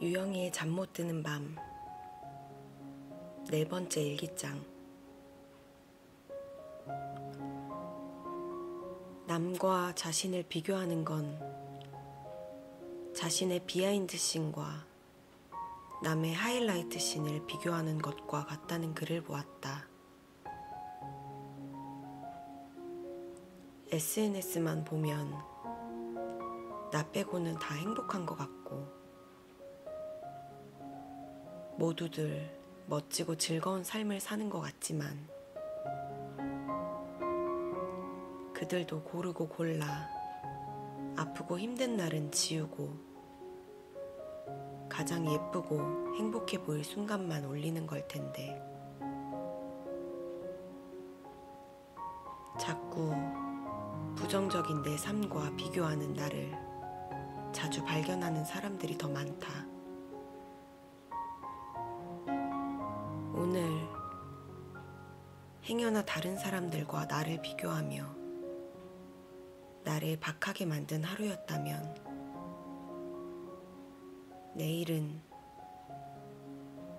유영이의 잠 못 드는 밤 4번째 일기장. 남과 자신을 비교하는 건 자신의 비하인드 씬과 남의 하이라이트 씬을 비교하는 것과 같다는 글을 보았다. SNS만 보면 나 빼고는 다 행복한 것 같고 모두들 멋지고 즐거운 삶을 사는 것 같지만 그들도 고르고 골라 아프고 힘든 날은 지우고 가장 예쁘고 행복해 보일 순간만 올리는 걸 텐데 자꾸 부정적인 내 삶과 비교하는 나를 자주 발견하는 사람들이 더 많다. 오늘 행여나 다른 사람들과 나를 비교하며 나를 박하게 만든 하루였다면 내일은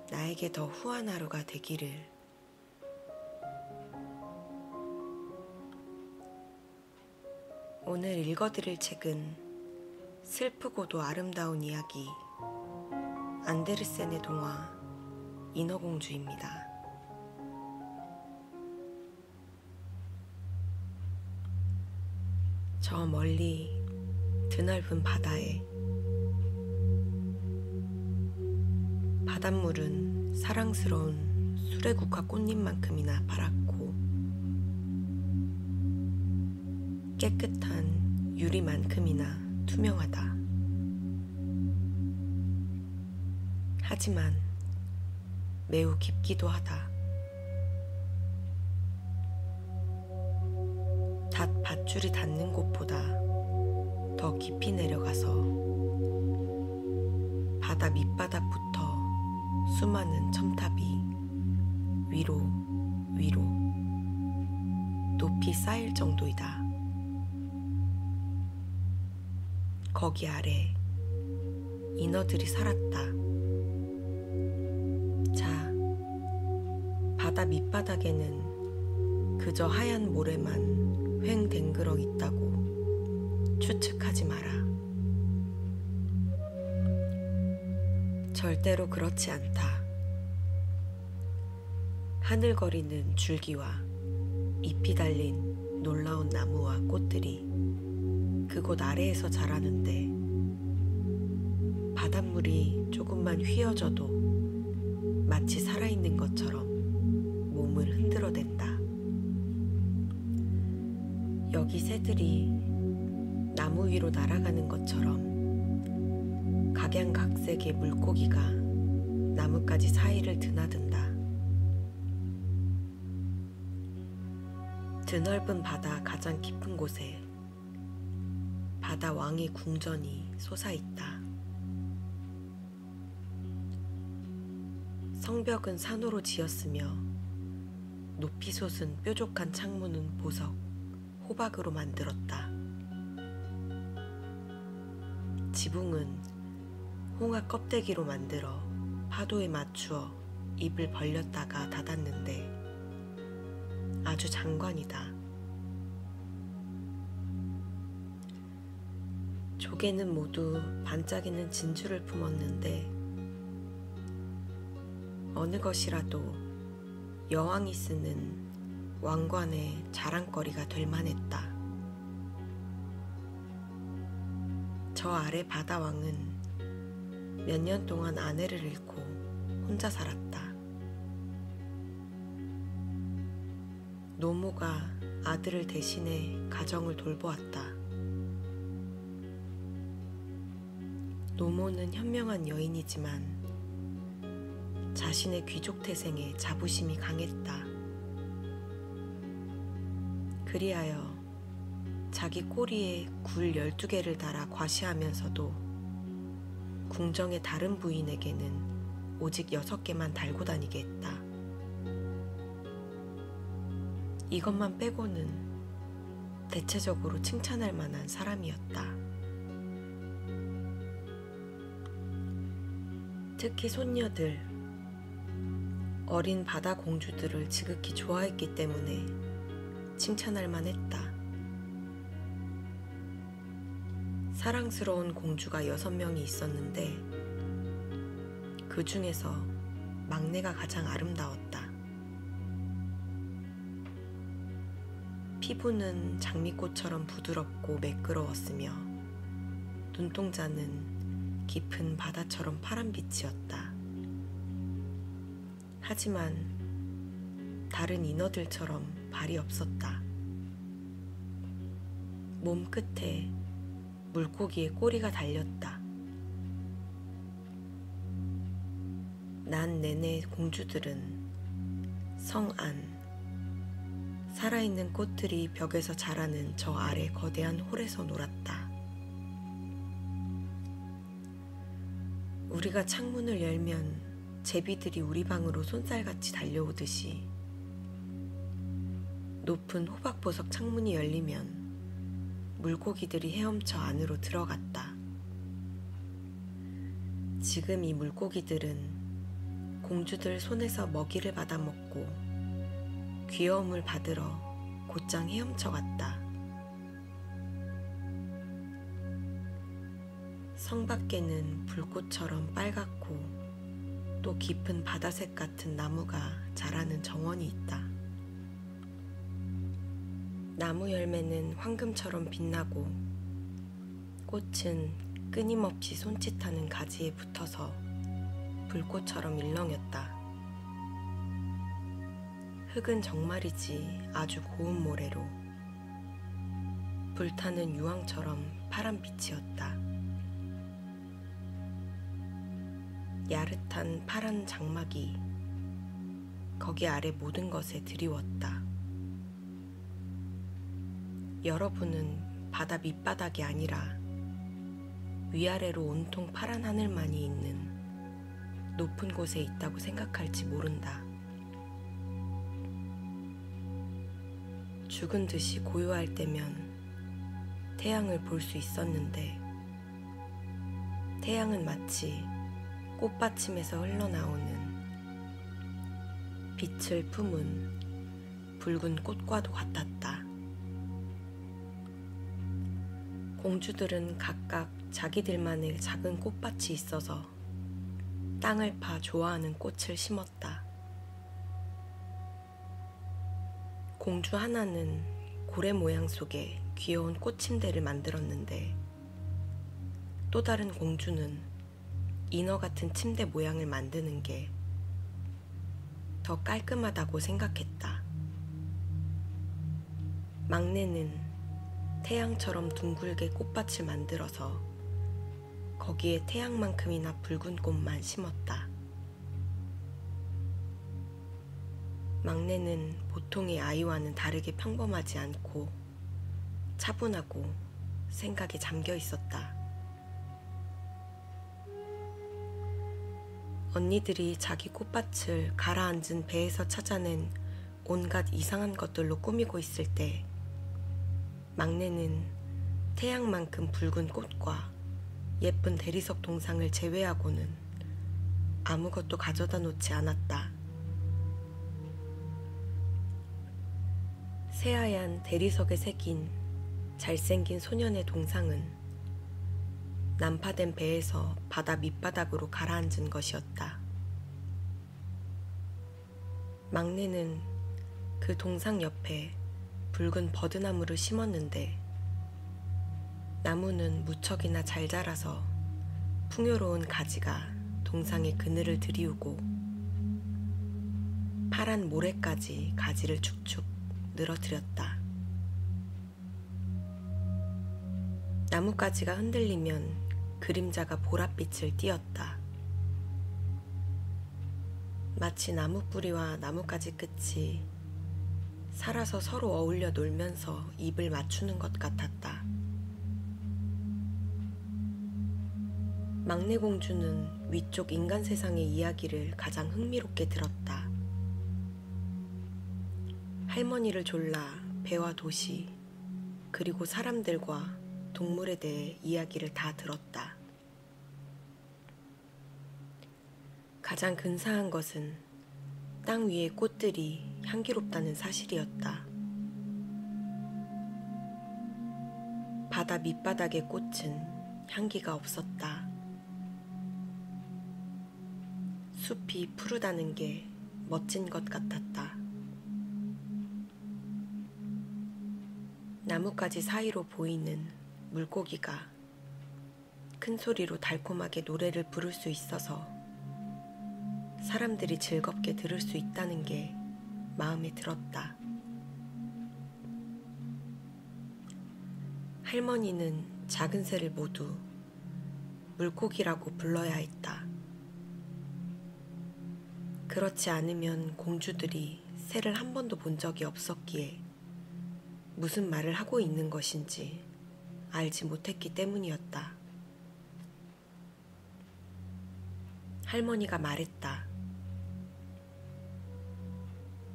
나에게 더 후한 하루가 되기를. 오늘 읽어드릴 책은 슬프고도 아름다운 이야기 안데르센의 동화 인어공주입니다. 저 멀리 드넓은 바다에 바닷물은 사랑스러운 수레국화 꽃잎만큼이나 파랗고 깨끗한 유리만큼이나 투명하다. 하지만 매우 깊기도 하다. 밧줄이 닿는 곳보다 더 깊이 내려가서 바다 밑바닥부터 수많은 첨탑이 위로 높이 쌓일 정도이다. 거기 아래 인어들이 살았다. 자, 바다 밑바닥에는 그저 하얀 모래만 횡댕그렁 있다고 추측하지 마라. 절대로 그렇지 않다. 하늘거리는 줄기와 잎이 달린 놀라운 나무와 꽃들이 그곳 아래에서 자라는데 바닷물이 조금만 휘어져도 마치 살아있는 것처럼 몸을 흔들어댄다. 여기 새들이 나무 위로 날아가는 것처럼 각양각색의 물고기가 나뭇가지 사이를 드나든다. 드넓은 바다 가장 깊은 곳에 바다 왕의 궁전이 솟아있다. 성벽은 산호로 지었으며 높이 솟은 뾰족한 창문은 보석, 호박으로 만들었다. 지붕은 홍합 껍데기로 만들어 파도에 맞추어 입을 벌렸다가 닫았는데 아주 장관이다. 조개는 모두 반짝이는 진주를 품었는데 어느 것이라도 여왕이 쓰는 왕관의 자랑거리가 될 만했다. 저 아래 바다왕은 몇 년 동안 아내를 잃고 혼자 살았다. 노모가 아들을 대신해 가정을 돌보았다. 노모는 현명한 여인이지만 자신의 귀족 태생에 자부심이 강했다. 그리하여 자기 꼬리에 굴 12개를 달아 과시하면서도 궁정의 다른 부인에게는 오직 6개만 달고 다니게 했다. 이것만 빼고는 대체적으로 칭찬할 만한 사람이었다. 특히 손녀들, 어린 바다 공주들을 지극히 좋아했기 때문에 칭찬할 만했다. 사랑스러운 공주가 6명이 있었는데 그 중에서 막내가 가장 아름다웠다. 피부는 장미꽃처럼 부드럽고 매끄러웠으며 눈동자는 깊은 바다처럼 파란빛이었다. 하지만 다른 인어들처럼 발이 없었다. 몸 끝에 물고기의 꼬리가 달렸다. 난 내내 공주들은 성 안, 살아있는 꽃들이 벽에서 자라는 저 아래 거대한 홀에서 놀았다. 우리가 창문을 열면 제비들이 우리 방으로 손살같이 달려오듯이 높은 호박보석 창문이 열리면 물고기들이 헤엄쳐 안으로 들어갔다. 지금 이 물고기들은 공주들 손에서 먹이를 받아먹고 귀여움을 받으러 곧장 헤엄쳐 갔다. 성 밖에는 불꽃처럼 빨갛고 또 깊은 바다색 같은 나무가 자라는 정원이 있다. 나무 열매는 황금처럼 빛나고 꽃은 끊임없이 손짓하는 가지에 붙어서 불꽃처럼 일렁였다. 흙은 정말이지 아주 고운 모래로 불타는 유황처럼 파란빛이었다. 야릇한 파란 장막이 거기 아래 모든 것에 드리웠다. 여러분은 바다 밑바닥이 아니라 위아래로 온통 파란 하늘만이 있는 높은 곳에 있다고 생각할지 모른다. 죽은 듯이 고요할 때면 태양을 볼 수 있었는데 태양은 마치 꽃받침에서 흘러나오는 빛을 품은 붉은 꽃과도 같았다. 공주들은 각각 자기들만의 작은 꽃밭이 있어서 땅을 파 좋아하는 꽃을 심었다. 공주 하나는 고래 모양 속에 귀여운 꽃침대를 만들었는데 또 다른 공주는 인어 같은 침대 모양을 만드는 게 더 깔끔하다고 생각했다. 막내는 태양처럼 둥글게 꽃밭을 만들어서 거기에 태양만큼이나 붉은 꽃만 심었다. 막내는 보통의 아이와는 다르게 평범하지 않고 차분하고 생각에 잠겨 있었다. 언니들이 자기 꽃밭을 가라앉은 배에서 찾아낸 온갖 이상한 것들로 꾸미고 있을 때 막내는 태양만큼 붉은 꽃과 예쁜 대리석 동상을 제외하고는 아무것도 가져다 놓지 않았다. 새하얀 대리석에 새긴 잘생긴 소년의 동상은 난파된 배에서 바다 밑바닥으로 가라앉은 것이었다. 막내는 그 동상 옆에 붉은 버드나무를 심었는데 나무는 무척이나 잘 자라서 풍요로운 가지가 동상의 그늘을 드리우고 파란 모래까지 가지를 축축 늘어뜨렸다. 나뭇가지가 흔들리면 그림자가 보랏빛을 띠었다. 마치 나무 뿌리와 나뭇가지 끝이 살아서 서로 어울려 놀면서 입을 맞추는 것 같았다. 막내 공주는 위쪽 인간 세상의 이야기를 가장 흥미롭게 들었다. 할머니를 졸라 배와 도시, 그리고 사람들과 동물에 대해 이야기를 다 들었다. 가장 근사한 것은 땅 위의 꽃들이 향기롭다는 사실이었다. 바다 밑바닥의 꽃은 향기가 없었다. 숲이 푸르다는 게 멋진 것 같았다. 나뭇가지 사이로 보이는 물고기가 큰 소리로 달콤하게 노래를 부를 수 있어서 사람들이 즐겁게 들을 수 있다는 게 마음에 들었다. 할머니는 작은 새를 모두 물고기라고 불러야 했다. 그렇지 않으면 공주들이 새를 한 번도 본 적이 없었기에 무슨 말을 하고 있는 것인지 알지 못했기 때문이었다. 할머니가 말했다.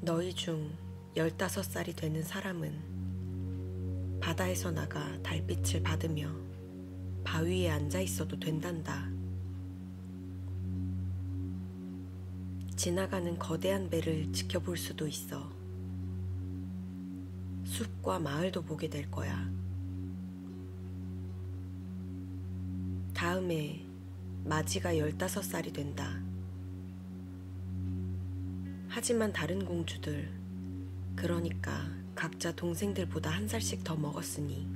너희 중 15살이 되는 사람은 바다에서 나가 달빛을 받으며 바위에 앉아 있어도 된단다. 지나가는 거대한 배를 지켜볼 수도 있어. 숲과 마을도 보게 될 거야. 다음에 마지가 15살이 된다. 하지만 다른 공주들, 그러니까 각자 동생들보다 1살씩 더 먹었으니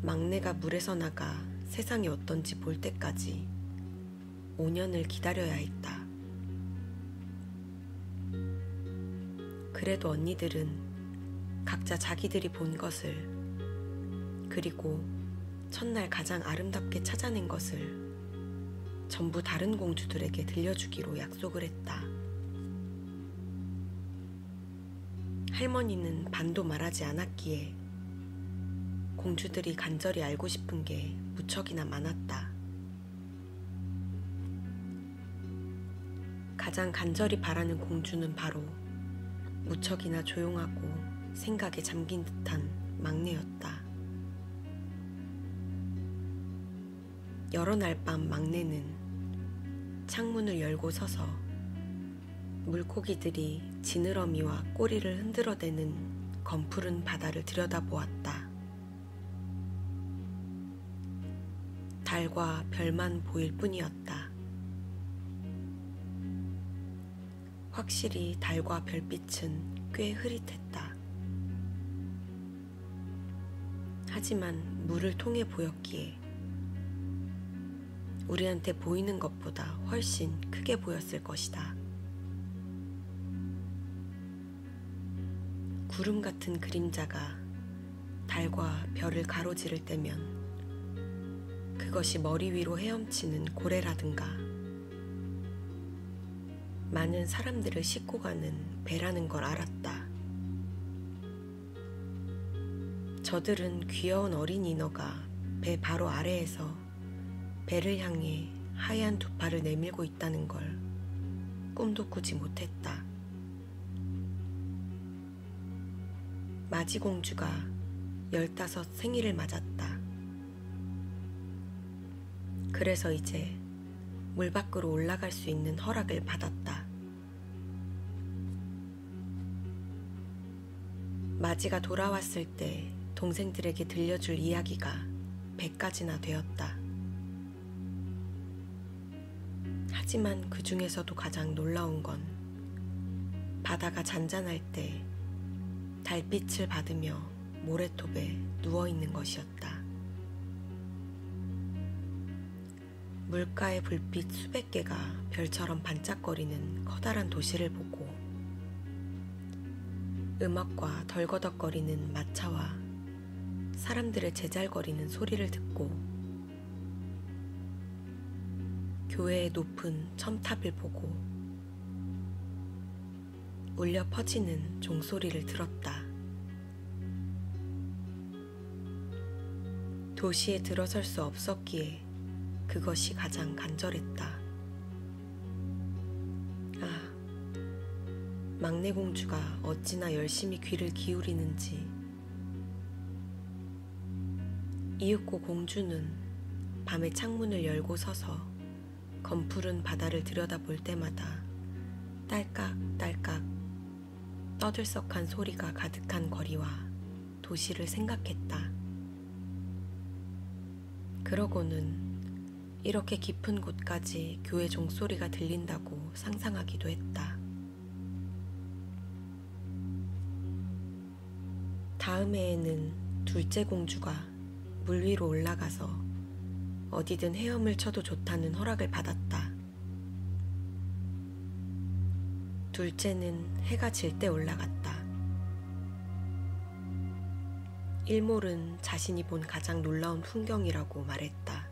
막내가 물에서 나가 세상이 어떤지 볼 때까지 5년을 기다려야 했다. 그래도 언니들은 각자 자기들이 본 것을, 그리고 첫날 가장 아름답게 찾아낸 것을 전부 다른 공주들에게 들려주기로 약속을 했다. 할머니는 반도 말하지 않았기에 공주들이 간절히 알고 싶은 게 무척이나 많았다. 가장 간절히 바라는 공주는 바로 무척이나 조용하고 생각에 잠긴 듯한 막내였다. 여러 날 밤 막내는 창문을 열고 서서 물고기들이 지느러미와 꼬리를 흔들어대는 검푸른 바다를 들여다보았다. 달과 별만 보일 뿐이었다. 확실히 달과 별빛은 꽤 흐릿했다. 하지만 물을 통해 보였기에 우리한테 보이는 것보다 훨씬 크게 보였을 것이다. 구름 같은 그림자가 달과 별을 가로지를 때면 그것이 머리 위로 헤엄치는 고래라든가 많은 사람들을 싣고 가는 배라는 걸 알았다. 저들은 귀여운 어린 인어가 배 바로 아래에서 배를 향해 하얀 두 팔을 내밀고 있다는 걸 꿈도 꾸지 못했다. 마지공주가 15 생일을 맞았다. 그래서 이제 물 밖으로 올라갈 수 있는 허락을 받았다. 마지가 돌아왔을 때 동생들에게 들려줄 이야기가 100가지나 되었다. 하지만 그 중에서도 가장 놀라운 건 바다가 잔잔할 때 달빛을 받으며 모래톱에 누워있는 것이었다. 물가의 불빛 수백 개가 별처럼 반짝거리는 커다란 도시를 보고 음악과 덜거덕거리는 마차와 사람들의 제잘거리는 소리를 듣고 교회의 높은 첨탑을 보고 울려 퍼지는 종소리를 들었다. 도시에 들어설 수 없었기에 그것이 가장 간절했다. 아, 막내 공주가 어찌나 열심히 귀를 기울이는지. 이윽고 공주는 밤에 창문을 열고 서서 검푸른 바다를 들여다볼 때마다 딸깍딸깍 떠들썩한 소리가 가득한 거리와 도시를 생각했다. 그러고는 이렇게 깊은 곳까지 교회 종소리가 들린다고 상상하기도 했다. 다음 해에는 둘째 공주가 물 위로 올라가서 어디든 헤엄을 쳐도 좋다는 허락을 받았다. 둘째는 해가 질 때 올라갔다. 일몰은 자신이 본 가장 놀라운 풍경이라고 말했다.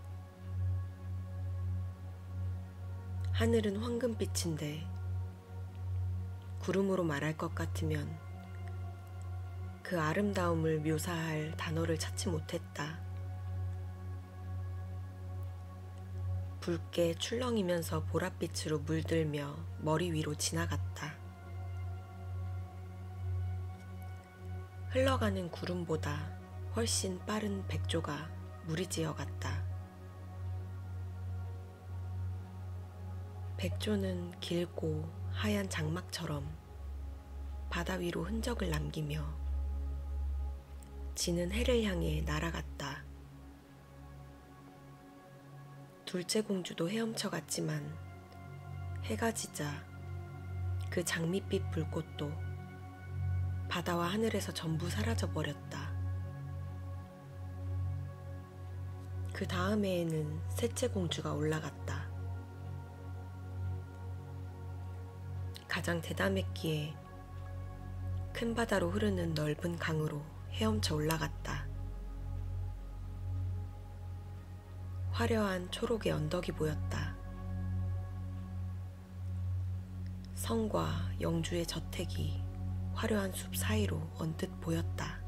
하늘은 황금빛인데 구름으로 말할 것 같으면 그 아름다움을 묘사할 단어를 찾지 못했다. 붉게 출렁이면서 보랏빛으로 물들며 머리 위로 지나갔다. 흘러가는 구름보다 훨씬 빠른 백조가 무리지어 갔다. 백조는 길고 하얀 장막처럼 바다 위로 흔적을 남기며 지는 해를 향해 날아갔다. 둘째 공주도 헤엄쳐 갔지만 해가 지자 그 장밋빛 불꽃도 바다와 하늘에서 전부 사라져 버렸다. 그 다음 해에는 셋째 공주가 올라갔다. 가장 대담했기에 큰 바다로 흐르는 넓은 강으로 헤엄쳐 올라갔다. 화려한 초록의 언덕이 보였다. 성과 영주의 저택이 화려한 숲 사이로 언뜻 보였다.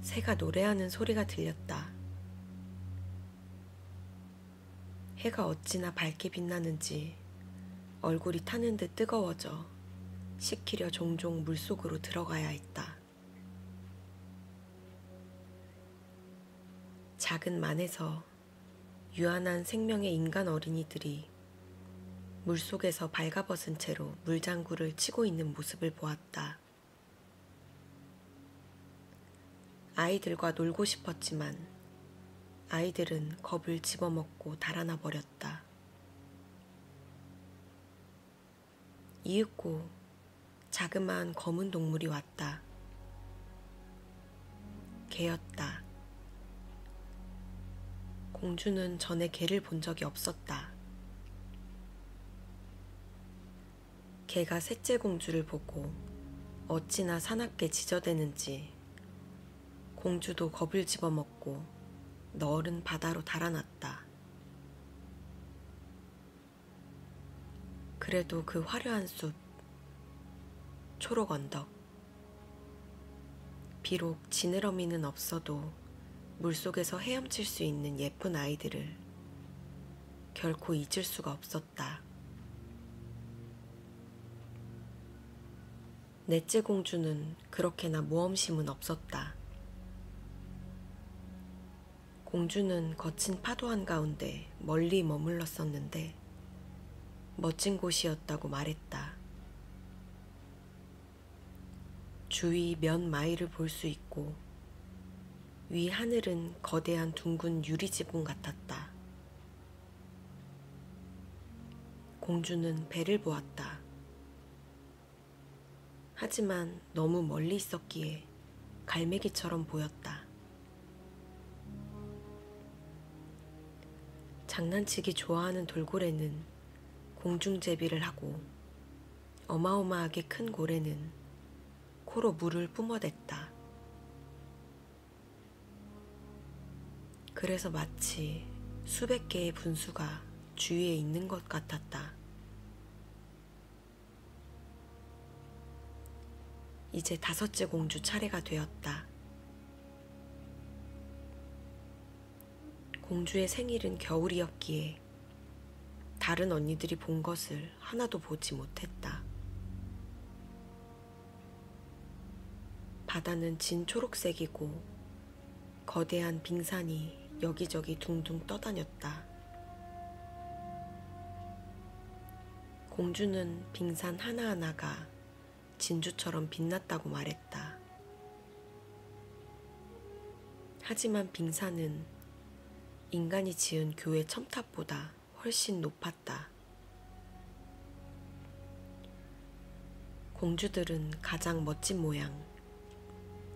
새가 노래하는 소리가 들렸다. 해가 어찌나 밝게 빛나는지 얼굴이 타는 듯 뜨거워져 식히려 종종 물속으로 들어가야 했다. 작은 만에서 유한한 생명의 인간 어린이들이 물속에서 발가벗은 채로 물장구를 치고 있는 모습을 보았다. 아이들과 놀고 싶었지만 아이들은 겁을 집어먹고 달아나 버렸다. 이윽고 자그마한 검은 동물이 왔다. 개였다. 공주는 전에 개를 본 적이 없었다. 개가 셋째 공주를 보고 어찌나 사납게 지저대는지 공주도 겁을 집어먹고 너른 바다로 달아났다. 그래도 그 화려한 숲, 초록 언덕, 비록 지느러미는 없어도 물속에서 헤엄칠 수 있는 예쁜 아이들을 결코 잊을 수가 없었다. 넷째 공주는 그렇게나 모험심은 없었다. 공주는 거친 파도 한가운데 멀리 머물렀었는데 멋진 곳이었다고 말했다. 주위 몇 마일을 볼 수 있고 위 하늘은 거대한 둥근 유리지붕 같았다. 공주는 배를 보았다. 하지만 너무 멀리 있었기에 갈매기처럼 보였다. 장난치기 좋아하는 돌고래는 공중제비를 하고 어마어마하게 큰 고래는 코로 물을 뿜어댔다. 그래서 마치 수백 개의 분수가 주위에 있는 것 같았다. 이제 다섯째 공주 차례가 되었다. 공주의 생일은 겨울이었기에 다른 언니들이 본 것을 하나도 보지 못했다. 바다는 진 초록색이고 거대한 빙산이 여기저기 둥둥 떠다녔다. 공주는 빙산 하나하나가 진주처럼 빛났다고 말했다. 하지만 빙산은 인간이 지은 교회 첨탑보다 훨씬 높았다. 공주들은 가장 멋진 모양,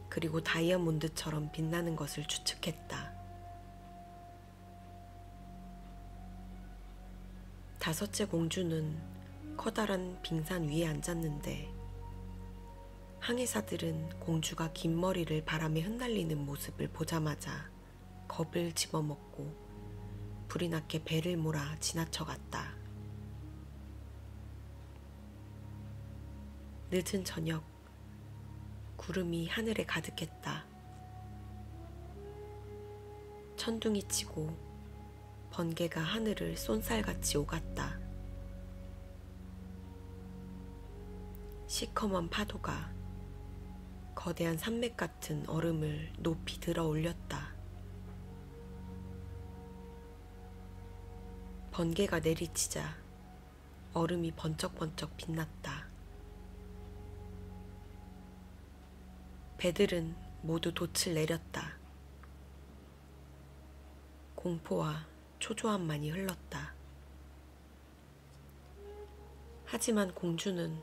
그리고 다이아몬드처럼 빛나는 것을 추측했다. 다섯째 공주는 커다란 빙산 위에 앉았는데 항해사들은 공주가 긴 머리를 바람에 흩날리는 모습을 보자마자 겁을 집어먹고 불이 나게 배를 몰아 지나쳐갔다. 늦은 저녁, 구름이 하늘에 가득했다. 천둥이 치고 번개가 하늘을 쏜살같이 오갔다. 시커먼 파도가 거대한 산맥 같은 얼음을 높이 들어 올렸다. 번개가 내리치자 얼음이 번쩍번쩍 빛났다. 배들은 모두 돛을 내렸다. 공포와 초조함만이 흘렀다. 하지만 공주는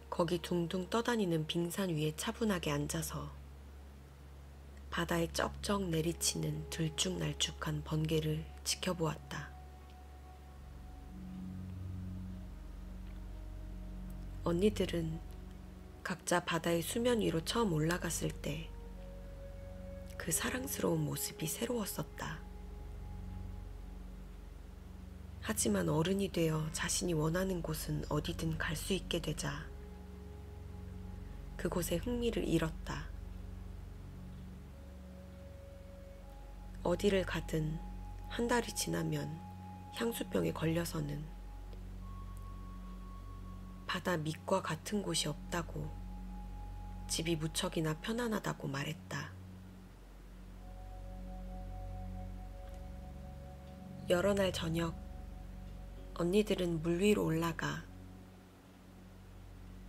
거기 둥둥 떠다니는 빙산 위에 차분하게 앉아서 바다에 쩍쩍 내리치는 들쭉날쭉한 번개를 지켜보았다. 언니들은 각자 바다의 수면 위로 처음 올라갔을 때 그 사랑스러운 모습이 새로웠었다. 하지만 어른이 되어 자신이 원하는 곳은 어디든 갈 수 있게 되자 그곳에 흥미를 잃었다. 어디를 가든 한 달이 지나면 향수병에 걸려서는 바다 밑과 같은 곳이 없다고, 집이 무척이나 편안하다고 말했다. 여러 날 저녁, 언니들은 물 위로 올라가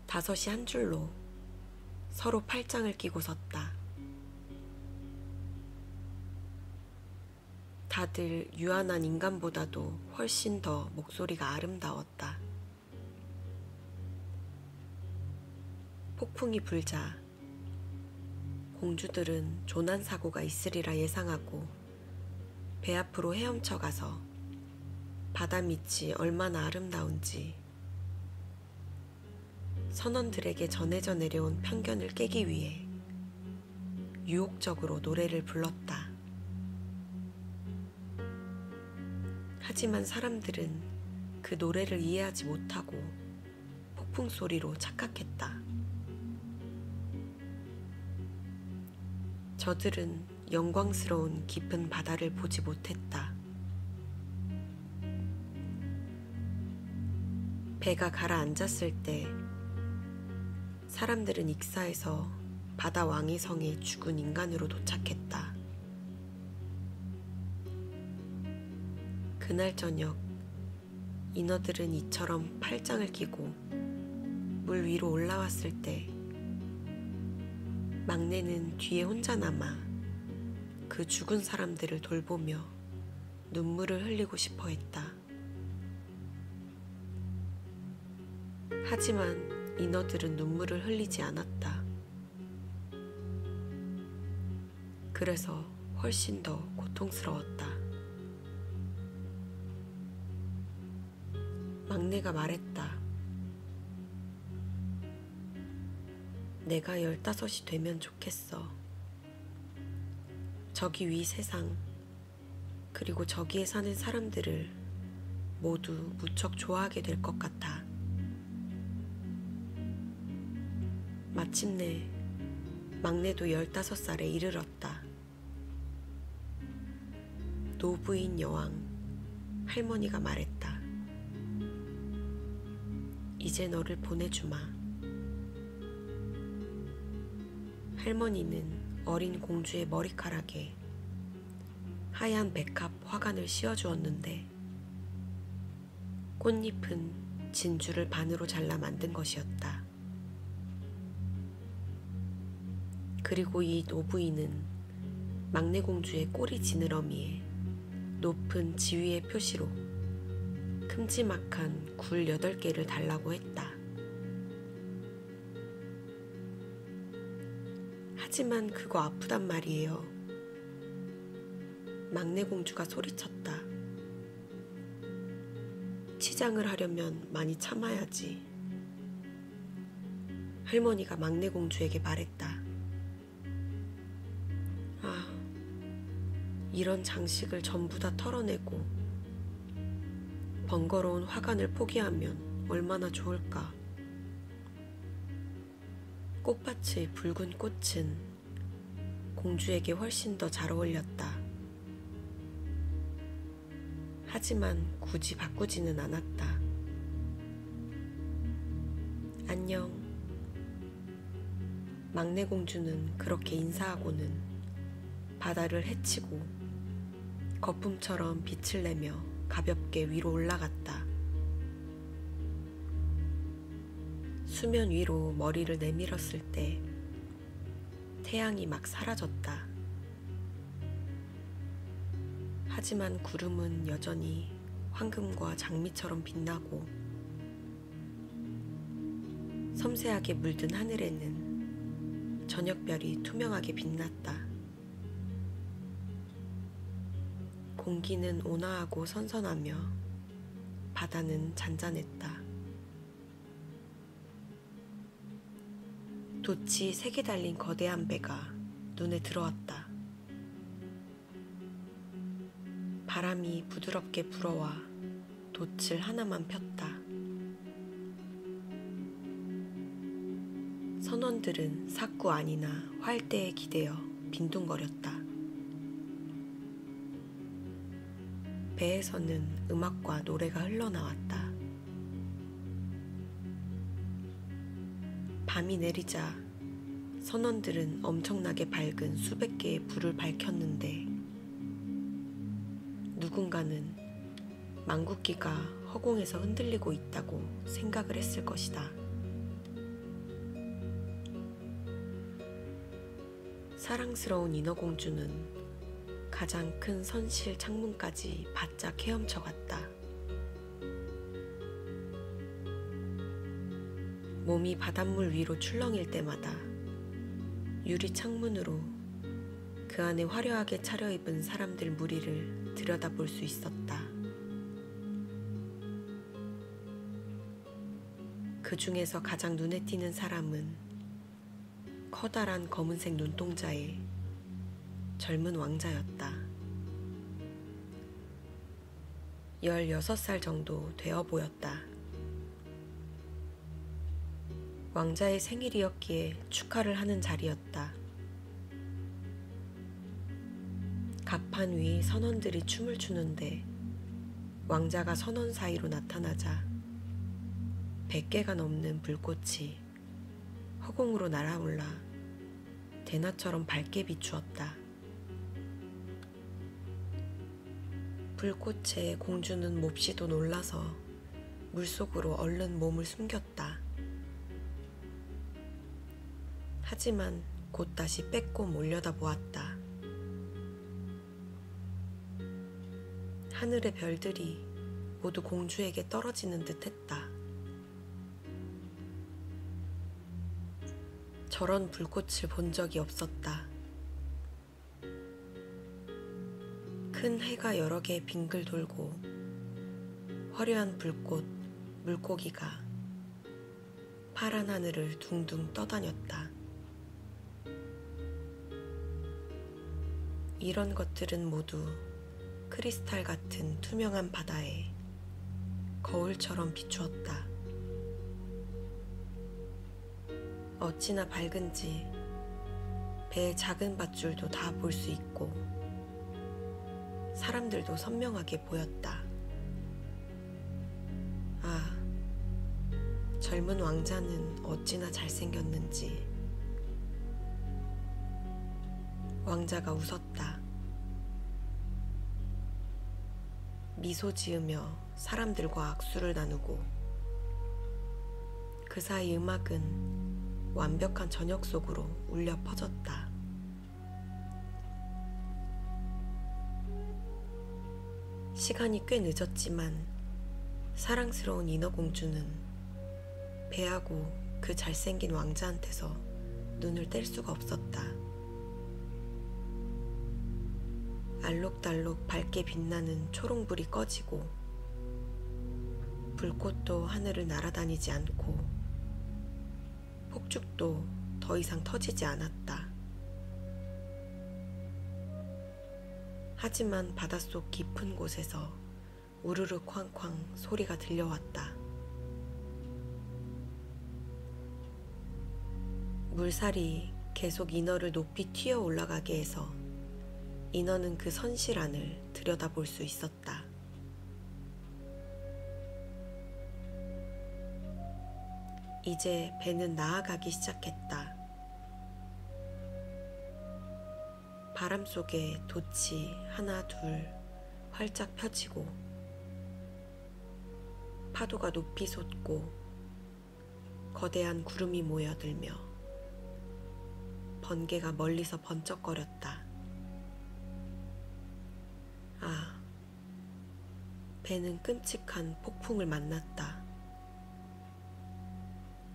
다섯이 한 줄로 서로 팔짱을 끼고 섰다. 다들 유한한 인간보다도 훨씬 더 목소리가 아름다웠다. 폭풍이 불자 공주들은 조난사고가 있으리라 예상하고 배 앞으로 헤엄쳐 가서 바다 밑이 얼마나 아름다운지 선원들에게 전해져 내려온 편견을 깨기 위해 유혹적으로 노래를 불렀다. 하지만 사람들은 그 노래를 이해하지 못하고 폭풍 소리로 착각했다. 저들은 영광스러운 깊은 바다를 보지 못했다. 배가 가라앉았을 때 사람들은 익사해서 바다 왕의 성에 죽은 인간으로 도착했다. 그날 저녁 인어들은 이처럼 팔짱을 끼고 물 위로 올라왔을 때 막내는 뒤에 혼자 남아 그 죽은 사람들을 돌보며 눈물을 흘리고 싶어 했다. 하지만 인어들은 눈물을 흘리지 않았다. 그래서 훨씬 더 고통스러웠다. 막내가 말했다. 내가 15이 되면 좋겠어. 저기 위 세상, 그리고 저기에 사는 사람들을 모두 무척 좋아하게 될 것 같아. 마침내 막내도 15살에 이르렀다. 노부인 여왕 할머니가 말했다. 이제 너를 보내주마. 할머니는 어린 공주의 머리카락에 하얀 백합 화관을 씌워주었는데 꽃잎은 진주를 반으로 잘라 만든 것이었다. 그리고 이 노부인은 막내 공주의 꼬리 지느러미에 높은 지위의 표시로 큼지막한 굴 8개를 달라고 했다. 하지만 그거 아프단 말이에요. 막내 공주가 소리쳤다. 치장을 하려면 많이 참아야지. 할머니가 막내 공주에게 말했다. 이런 장식을 전부 다 털어내고 번거로운 화관을 포기하면 얼마나 좋을까. 꽃밭의 붉은 꽃은 공주에게 훨씬 더 잘 어울렸다. 하지만 굳이 바꾸지는 않았다. 안녕. 막내 공주는 그렇게 인사하고는 바다를 헤치고 거품처럼 빛을 내며 가볍게 위로 올라갔다. 수면 위로 머리를 내밀었을 때 태양이 막 사라졌다. 하지만 구름은 여전히 황금과 장미처럼 빛나고 섬세하게 물든 하늘에는 저녁별이 투명하게 빛났다. 공기는 온화하고 선선하며 바다는 잔잔했다. 돛이 3개 달린 거대한 배가 눈에 들어왔다. 바람이 부드럽게 불어와 돛을 하나만 폈다. 선원들은 사구 안이나 활대에 기대어 빈둥거렸다. 배에서는 음악과 노래가 흘러나왔다. 밤이 내리자 선원들은 엄청나게 밝은 수백 개의 불을 밝혔는데 누군가는 망국기가 허공에서 흔들리고 있다고 생각을 했을 것이다. 사랑스러운 인어공주는 가장 큰 선실 창문까지 바짝 헤엄쳐 갔다. 몸이 바닷물 위로 출렁일 때마다 유리 창문으로 그 안에 화려하게 차려입은 사람들 무리를 들여다볼 수 있었다. 그 중에서 가장 눈에 띄는 사람은 커다란 검은색 눈동자의 젊은 왕자였다. 16살 정도 되어 보였다. 왕자의 생일이었기에 축하를 하는 자리였다. 갑판 위 선원들이 춤을 추는데 왕자가 선원 사이로 나타나자 100개가 넘는 불꽃이 허공으로 날아올라 대낮처럼 밝게 비추었다. 불꽃에 공주는 몹시도 놀라서 물속으로 얼른 몸을 숨겼다. 하지만 곧 다시 빼꼼 올려다보았다. 하늘의 별들이 모두 공주에게 떨어지는 듯 했다. 저런 불꽃을 본 적이 없었다. 큰 해가 여러 개 빙글 돌고 화려한 불꽃, 물고기가 파란 하늘을 둥둥 떠다녔다. 이런 것들은 모두 크리스탈 같은 투명한 바다에 거울처럼 비추었다. 어찌나 밝은지 배의 작은 밧줄도 다 볼 수 있고 사람들도 선명하게 보였다. 아, 젊은 왕자는 어찌나 잘생겼는지. 왕자가 웃었다. 미소 지으며 사람들과 악수를 나누고, 그 사이 음악은 완벽한 저녁 속으로 울려 퍼졌다. 시간이 꽤 늦었지만 사랑스러운 인어공주는 배하고 그 잘생긴 왕자한테서 눈을 뗄 수가 없었다. 알록달록 밝게 빛나는 초롱불이 꺼지고 불꽃도 하늘을 날아다니지 않고 폭죽도 더 이상 터지지 않았다. 하지만 바닷속 깊은 곳에서 우르르 쾅쾅 소리가 들려왔다. 물살이 계속 인어를 높이 튀어 올라가게 해서 인어는 그 선실 안을 들여다볼 수 있었다. 이제 배는 나아가기 시작했다. 바람 속에 돛이 하나 둘 활짝 펴지고 파도가 높이 솟고 거대한 구름이 모여들며 번개가 멀리서 번쩍거렸다. 아, 배는 끔찍한 폭풍을 만났다.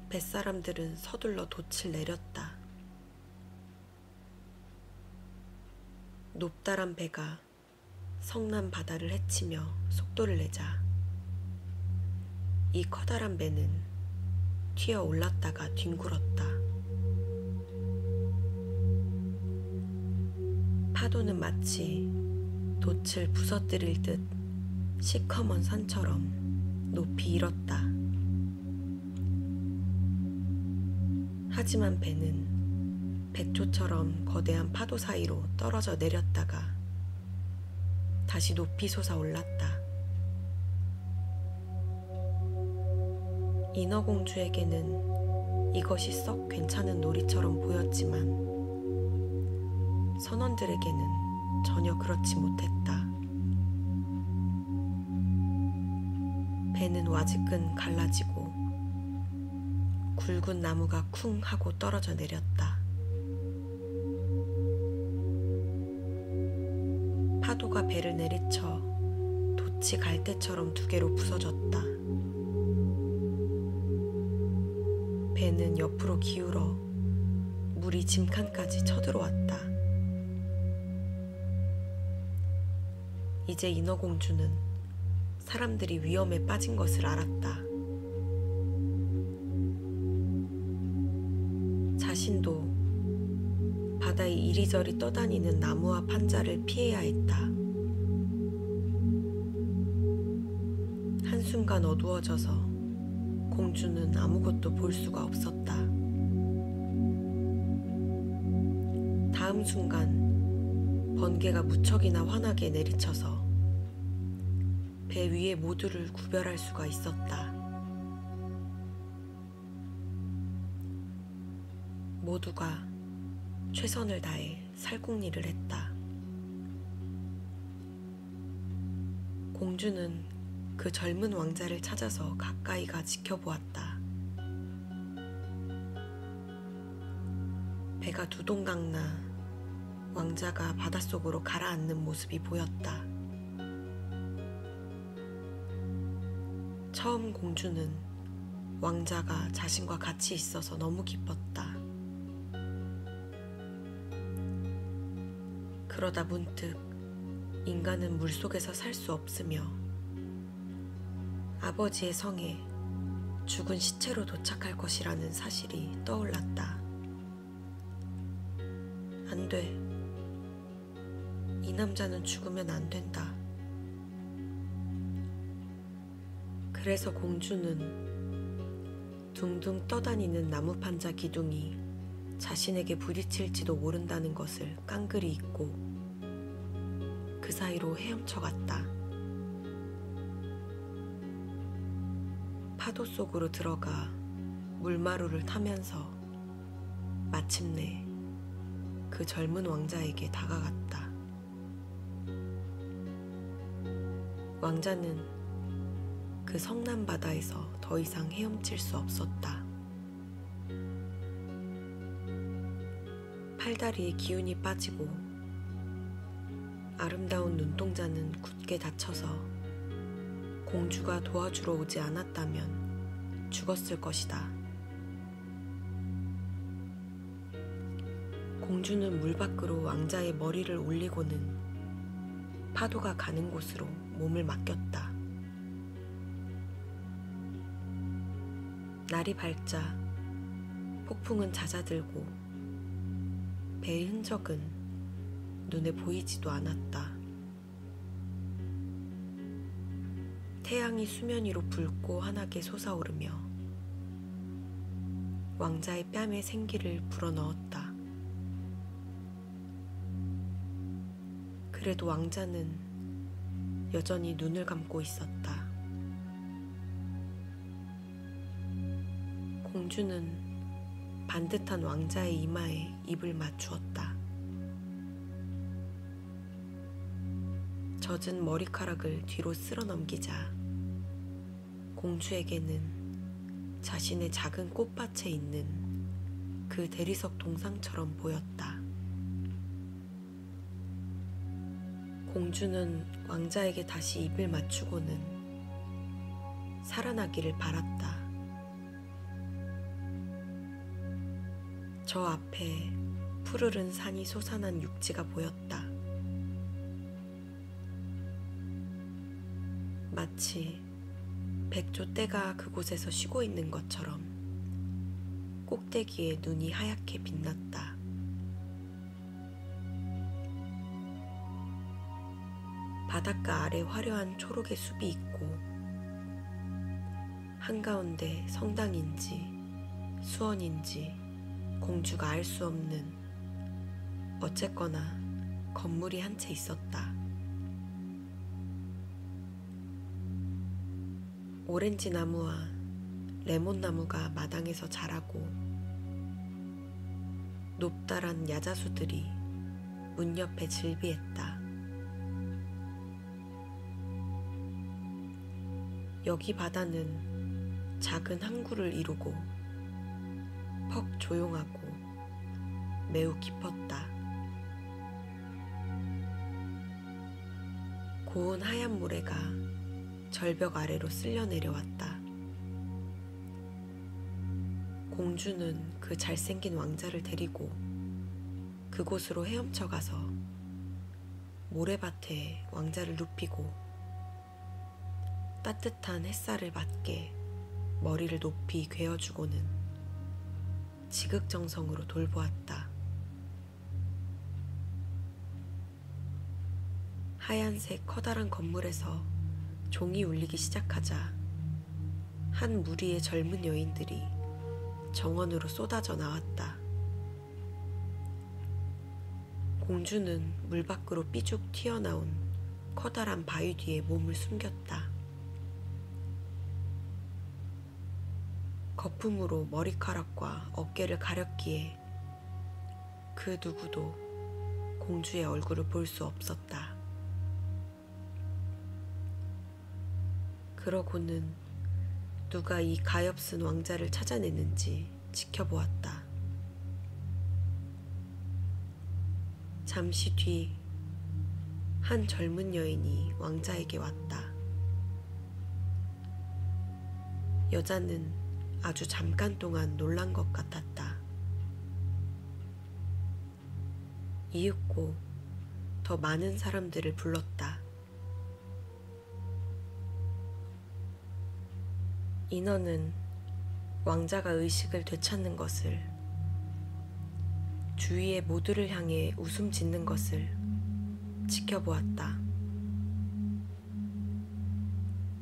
뱃사람들은 서둘러 돛을 내렸다. 높다란 배가 성난 바다를 헤치며 속도를 내자 이 커다란 배는 튀어 올랐다가 뒹굴었다. 파도는 마치 돛을 부서뜨릴 듯 시커먼 산처럼 높이 일었다. 하지만 배는 백조처럼 거대한 파도 사이로 떨어져 내렸다가 다시 높이 솟아올랐다. 인어공주에게는 이것이 썩 괜찮은 놀이처럼 보였지만 선원들에게는 전혀 그렇지 못했다. 배는 와즈끈 갈라지고 굵은 나무가 쿵 하고 떨어져 내렸다. 파도가 배를 내리쳐 돛이 갈대처럼 두 개로 부서졌다. 배는 옆으로 기울어 물이 짐칸까지 쳐들어왔다. 이제 인어공주는 사람들이 위험에 빠진 것을 알았다. 자신도 바다에 이리저리 떠다니는 나무와 판자를 피해야 했다. 한순간 어두워져서 공주는 아무것도 볼 수가 없었다. 다음 순간 번개가 무척이나 환하게 내리쳐서 배 위의 모두를 구별할 수가 있었다. 모두가 최선을 다해 살궁리를 했다. 공주는 그 젊은 왕자를 찾아서 가까이가 지켜보았다. 배가 두동강나 왕자가 바닷속으로 가라앉는 모습이 보였다. 처음 공주는 왕자가 자신과 같이 있어서 너무 기뻤다. 그러다 문득 인간은 물속에서 살 수 없으며 아버지의 성에 죽은 시체로 도착할 것이라는 사실이 떠올랐다. 안 돼. 이 남자는 죽으면 안 된다. 그래서 공주는 둥둥 떠다니는 나무판자 기둥이 자신에게 부딪힐지도 모른다는 것을 깡그리 잊고 그 사이로 헤엄쳐 갔다. 파도 속으로 들어가 물마루를 타면서 마침내 그 젊은 왕자에게 다가갔다. 왕자는 그 성난 바다에서 더 이상 헤엄칠 수 없었다. 팔다리에 기운이 빠지고 아름다운 눈동자는 굳게 닫혀서 공주가 도와주러 오지 않았다면 죽었을 것이다. 공주는 물 밖으로 왕자의 머리를 올리고는 파도가 가는 곳으로 몸을 맡겼다. 날이 밝자 폭풍은 잦아들고 배의 흔적은 눈에 보이지도 않았다. 태양이 수면 위로 붉고 환하게 솟아오르며 왕자의 뺨에 생기를 불어넣었다. 그래도 왕자는 여전히 눈을 감고 있었다. 공주는 반듯한 왕자의 이마에 입을 맞추었다. 젖은 머리카락을 뒤로 쓸어 넘기자 공주에게는 자신의 작은 꽃밭에 있는 그 대리석 동상처럼 보였다. 공주는 왕자에게 다시 입을 맞추고는 살아나기를 바랐다. 저 앞에 푸르른 산이 솟아난 육지가 보였다. 마치 백조 떼가 그곳에서 쉬고 있는 것처럼 꼭대기에 눈이 하얗게 빛났다. 바닷가 아래 화려한 초록의 숲이 있고 한가운데 성당인지 수원인지 공주가 알 수 없는 어쨌거나 건물이 한 채 있었다. 오렌지 나무와 레몬 나무가 마당에서 자라고 높다란 야자수들이 문 옆에 즐비했다. 여기 바다는 작은 항구를 이루고 퍽 조용하고 매우 깊었다. 고운 하얀 모래가 절벽 아래로 쓸려 내려왔다. 공주는 그 잘생긴 왕자를 데리고 그곳으로 헤엄쳐 가서 모래밭에 왕자를 눕히고 따뜻한 햇살을 받게 머리를 높이 괴어주고는 지극정성으로 돌보았다. 하얀색 커다란 건물에서 종이 울리기 시작하자 한 무리의 젊은 여인들이 정원으로 쏟아져 나왔다. 공주는 물 밖으로 삐죽 튀어나온 커다란 바위 뒤에 몸을 숨겼다. 거품으로 머리카락과 어깨를 가렸기에 그 누구도 공주의 얼굴을 볼 수 없었다. 그러고는 누가 이 가엾은 왕자를 찾아내는지 지켜보았다. 잠시 뒤 한 젊은 여인이 왕자에게 왔다. 여자는 아주 잠깐 동안 놀란 것 같았다. 이윽고 더 많은 사람들을 불렀다. 인어는 왕자가 의식을 되찾는 것을, 주위의 모두를 향해 웃음 짓는 것을 지켜보았다.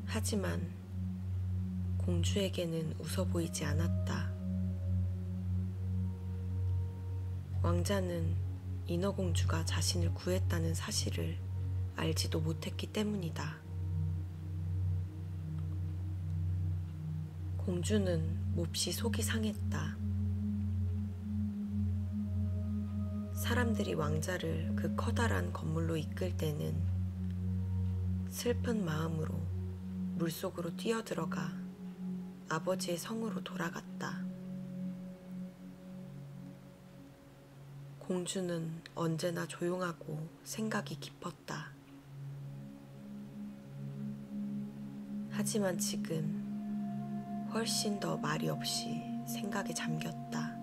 하지만 공주에게는 웃어 보이지 않았다. 왕자는 인어공주가 자신을 구했다는 사실을 알지도 못했기 때문이다. 공주는 몹시 속이 상했다. 사람들이 왕자를 그 커다란 건물로 이끌 때는 슬픈 마음으로 물속으로 뛰어들어가 아버지의 성으로 돌아갔다. 공주는 언제나 조용하고 생각이 깊었다. 하지만 지금 훨씬 더 말이 없이 생각에 잠겼다.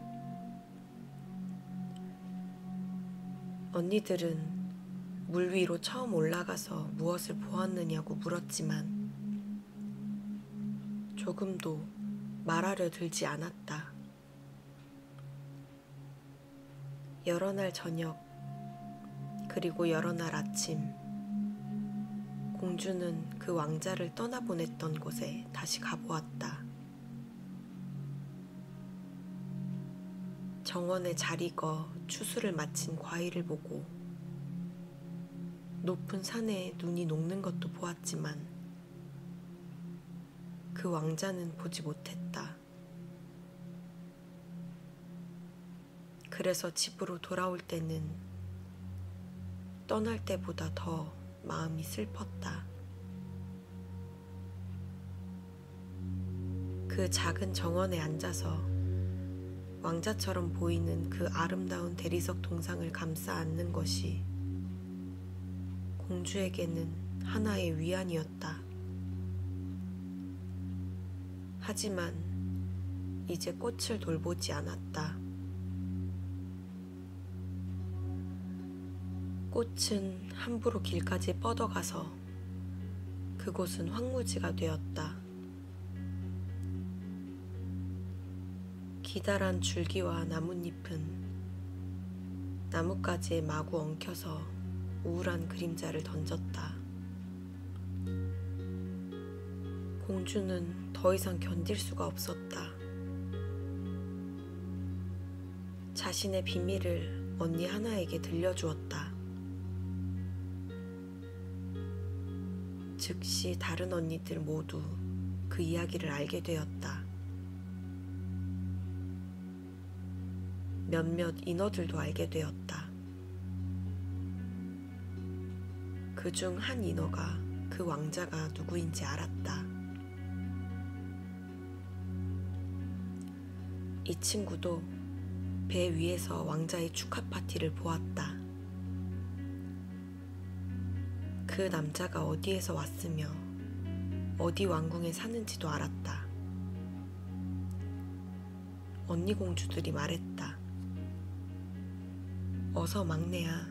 언니들은 물 위로 처음 올라가서 무엇을 보았느냐고 물었지만 조금도 말하려 들지 않았다. 여러 날 저녁, 그리고 여러 날 아침, 공주는 그 왕자를 떠나보냈던 곳에 다시 가보았다. 정원에 잘 익어 추수를 마친 과일을 보고 높은 산에 눈이 녹는 것도 보았지만 그 왕자는 보지 못했다. 그래서 집으로 돌아올 때는 떠날 때보다 더 마음이 슬펐다. 그 작은 정원에 앉아서 왕자처럼 보이는 그 아름다운 대리석 동상을 감싸 안는 것이 공주에게는 하나의 위안이었다. 하지만 이제 꽃을 돌보지 않았다. 꽃은 함부로 길까지 뻗어가서 그곳은 황무지가 되었다. 기다란 줄기와 나뭇잎은 나뭇가지에 마구 엉켜서 우울한 그림자를 던졌다. 공주는 더 이상 견딜 수가 없었다. 자신의 비밀을 언니 하나에게 들려주었다. 즉시 다른 언니들 모두 그 이야기를 알게 되었다. 몇몇 인어들도 알게 되었다. 그중 한 인어가 그 왕자가 누구인지 알았다. 이 친구도 배 위에서 왕자의 축하 파티를 보았다. 그 남자가 어디에서 왔으며 어디 왕궁에 사는지도 알았다. 언니 공주들이 말했다. 어서 막내야.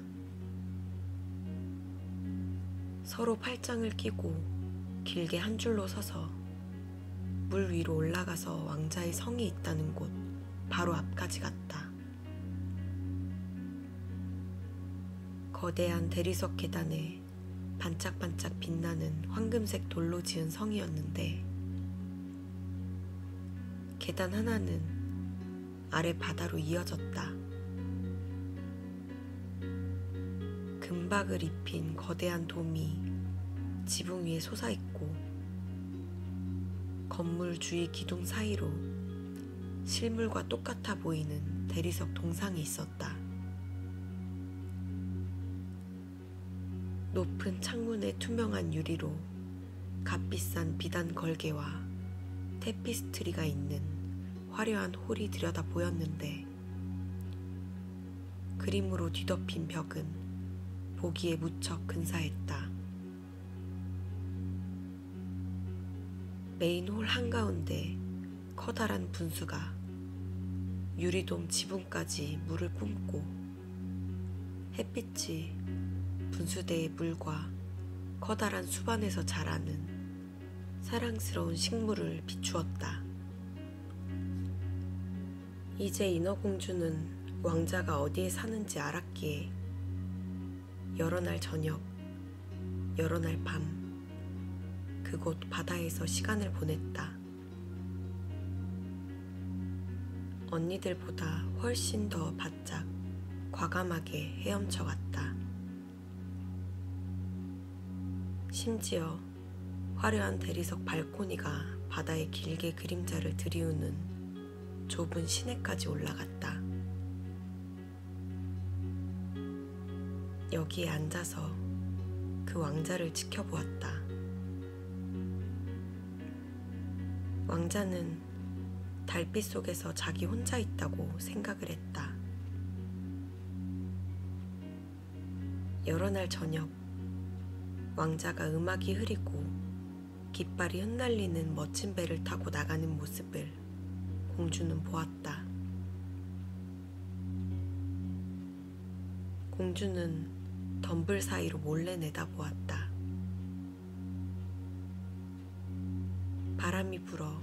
서로 팔짱을 끼고 길게 한 줄로 서서 물 위로 올라가서 왕자의 성이 있다는 곳 바로 앞까지 갔다. 거대한 대리석 계단에 반짝반짝 빛나는 황금색 돌로 지은 성이었는데 계단 하나는 아래 바다로 이어졌다. 금박을 입힌 거대한 돔이 지붕 위에 솟아있고 건물 주위 기둥 사이로 실물과 똑같아 보이는 대리석 동상이 있었다. 높은 창문의 투명한 유리로 값비싼 비단 걸개와 테피스트리가 있는 화려한 홀이 들여다 보였는데 그림으로 뒤덮인 벽은 보기에 무척 근사했다. 메인 홀 한가운데 커다란 분수가 유리돔 지붕까지 물을 뿜고 햇빛이 분수대의 물과 커다란 수반에서 자라는 사랑스러운 식물을 비추었다. 이제 인어공주는 왕자가 어디에 사는지 알았기에 여러 날 저녁, 여러 날 밤, 그곳 바다에서 시간을 보냈다. 언니들보다 훨씬 더 바짝 과감하게 헤엄쳐 갔다. 심지어 화려한 대리석 발코니가 바다에 길게 그림자를 들이우는 좁은 시내까지 올라갔다. 여기에 앉아서 그 왕자를 지켜보았다. 왕자는 달빛 속에서 자기 혼자 있다고 생각을 했다. 여러 날 저녁, 왕자가 음악이 흐리고 깃발이 흩날리는 멋진 배를 타고 나가는 모습을 공주는 보았다. 공주는 덤불 사이로 몰래 내다보았다. 바람이 불어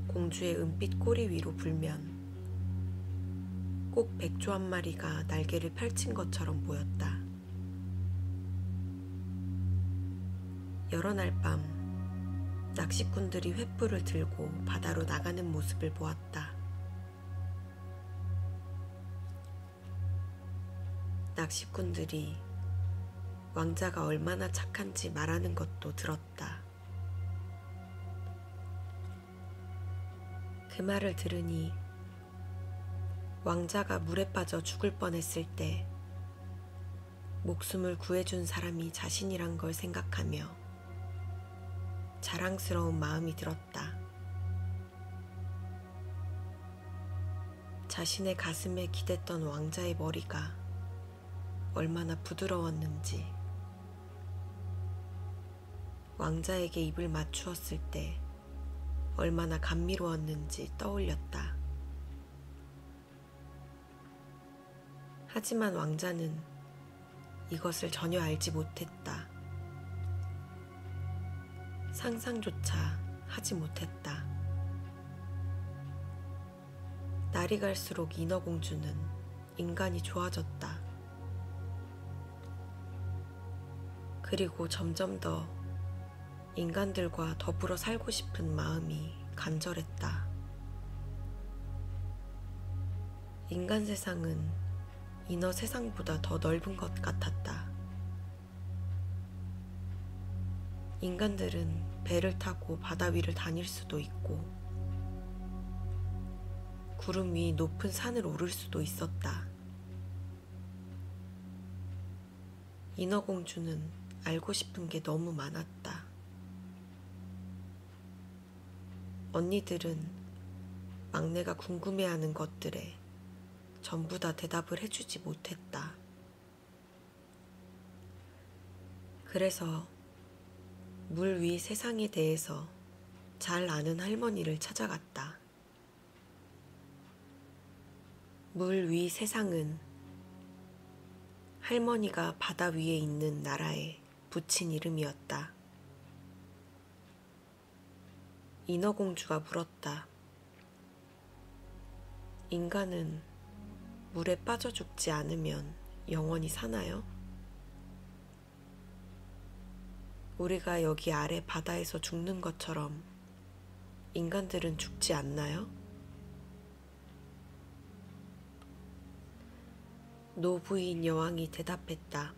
공주의 은빛 꼬리 위로 불면 꼭 백조 한 마리가 날개를 펼친 것처럼 보였다. 여러 날 밤 낚시꾼들이 횃불을 들고 바다로 나가는 모습을 보았다. 낚시꾼들이 왕자가 얼마나 착한지 말하는 것도 들었다. 그 말을 들으니 왕자가 물에 빠져 죽을 뻔했을 때 목숨을 구해준 사람이 자신이란 걸 생각하며 자랑스러운 마음이 들었다. 자신의 가슴에 기댔던 왕자의 머리가 얼마나 부드러웠는지, 왕자에게 입을 맞추었을 때 얼마나 감미로웠는지 떠올렸다. 하지만 왕자는 이것을 전혀 알지 못했다. 상상조차 하지 못했다. 날이 갈수록 인어공주는 인간이 좋아졌다. 그리고 점점 더 인간들과 더불어 살고 싶은 마음이 간절했다. 인간 세상은 인어 세상보다 더 넓은 것 같았다. 인간들은 배를 타고 바다 위를 다닐 수도 있고 구름 위 높은 산을 오를 수도 있었다. 인어공주는 알고 싶은 게 너무 많았다. 언니들은 막내가 궁금해하는 것들에 전부 다 대답을 해주지 못했다. 그래서 물 위 세상에 대해서 잘 아는 할머니를 찾아갔다. 물 위 세상은 할머니가 바다 위에 있는 나라에 붙인 이름이었다. 인어공주가 물었다. 인간은 물에 빠져 죽지 않으면 영원히 사나요? 우리가 여기 아래 바다에서 죽는 것처럼 인간들은 죽지 않나요? 노부인 여왕이 대답했다.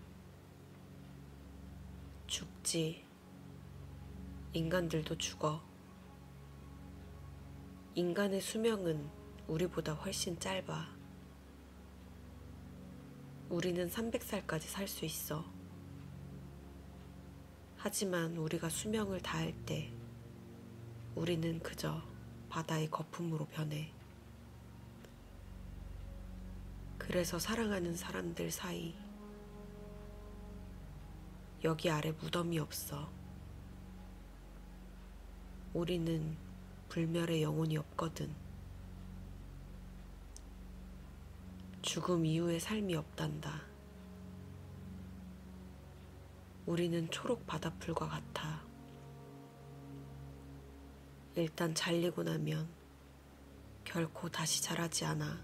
죽지. 인간들도 죽어. 인간의 수명은 우리보다 훨씬 짧아. 우리는 300살까지 살 수 있어. 하지만 우리가 수명을 다할 때 우리는 그저 바다의 거품으로 변해. 그래서 사랑하는 사람들 사이 여기 아래 무덤이 없어. 우리는 불멸의 영혼이 없거든. 죽음 이후의 삶이 없단다. 우리는 초록 바닷불과 같아. 일단 잘리고 나면 결코 다시 자라지 않아.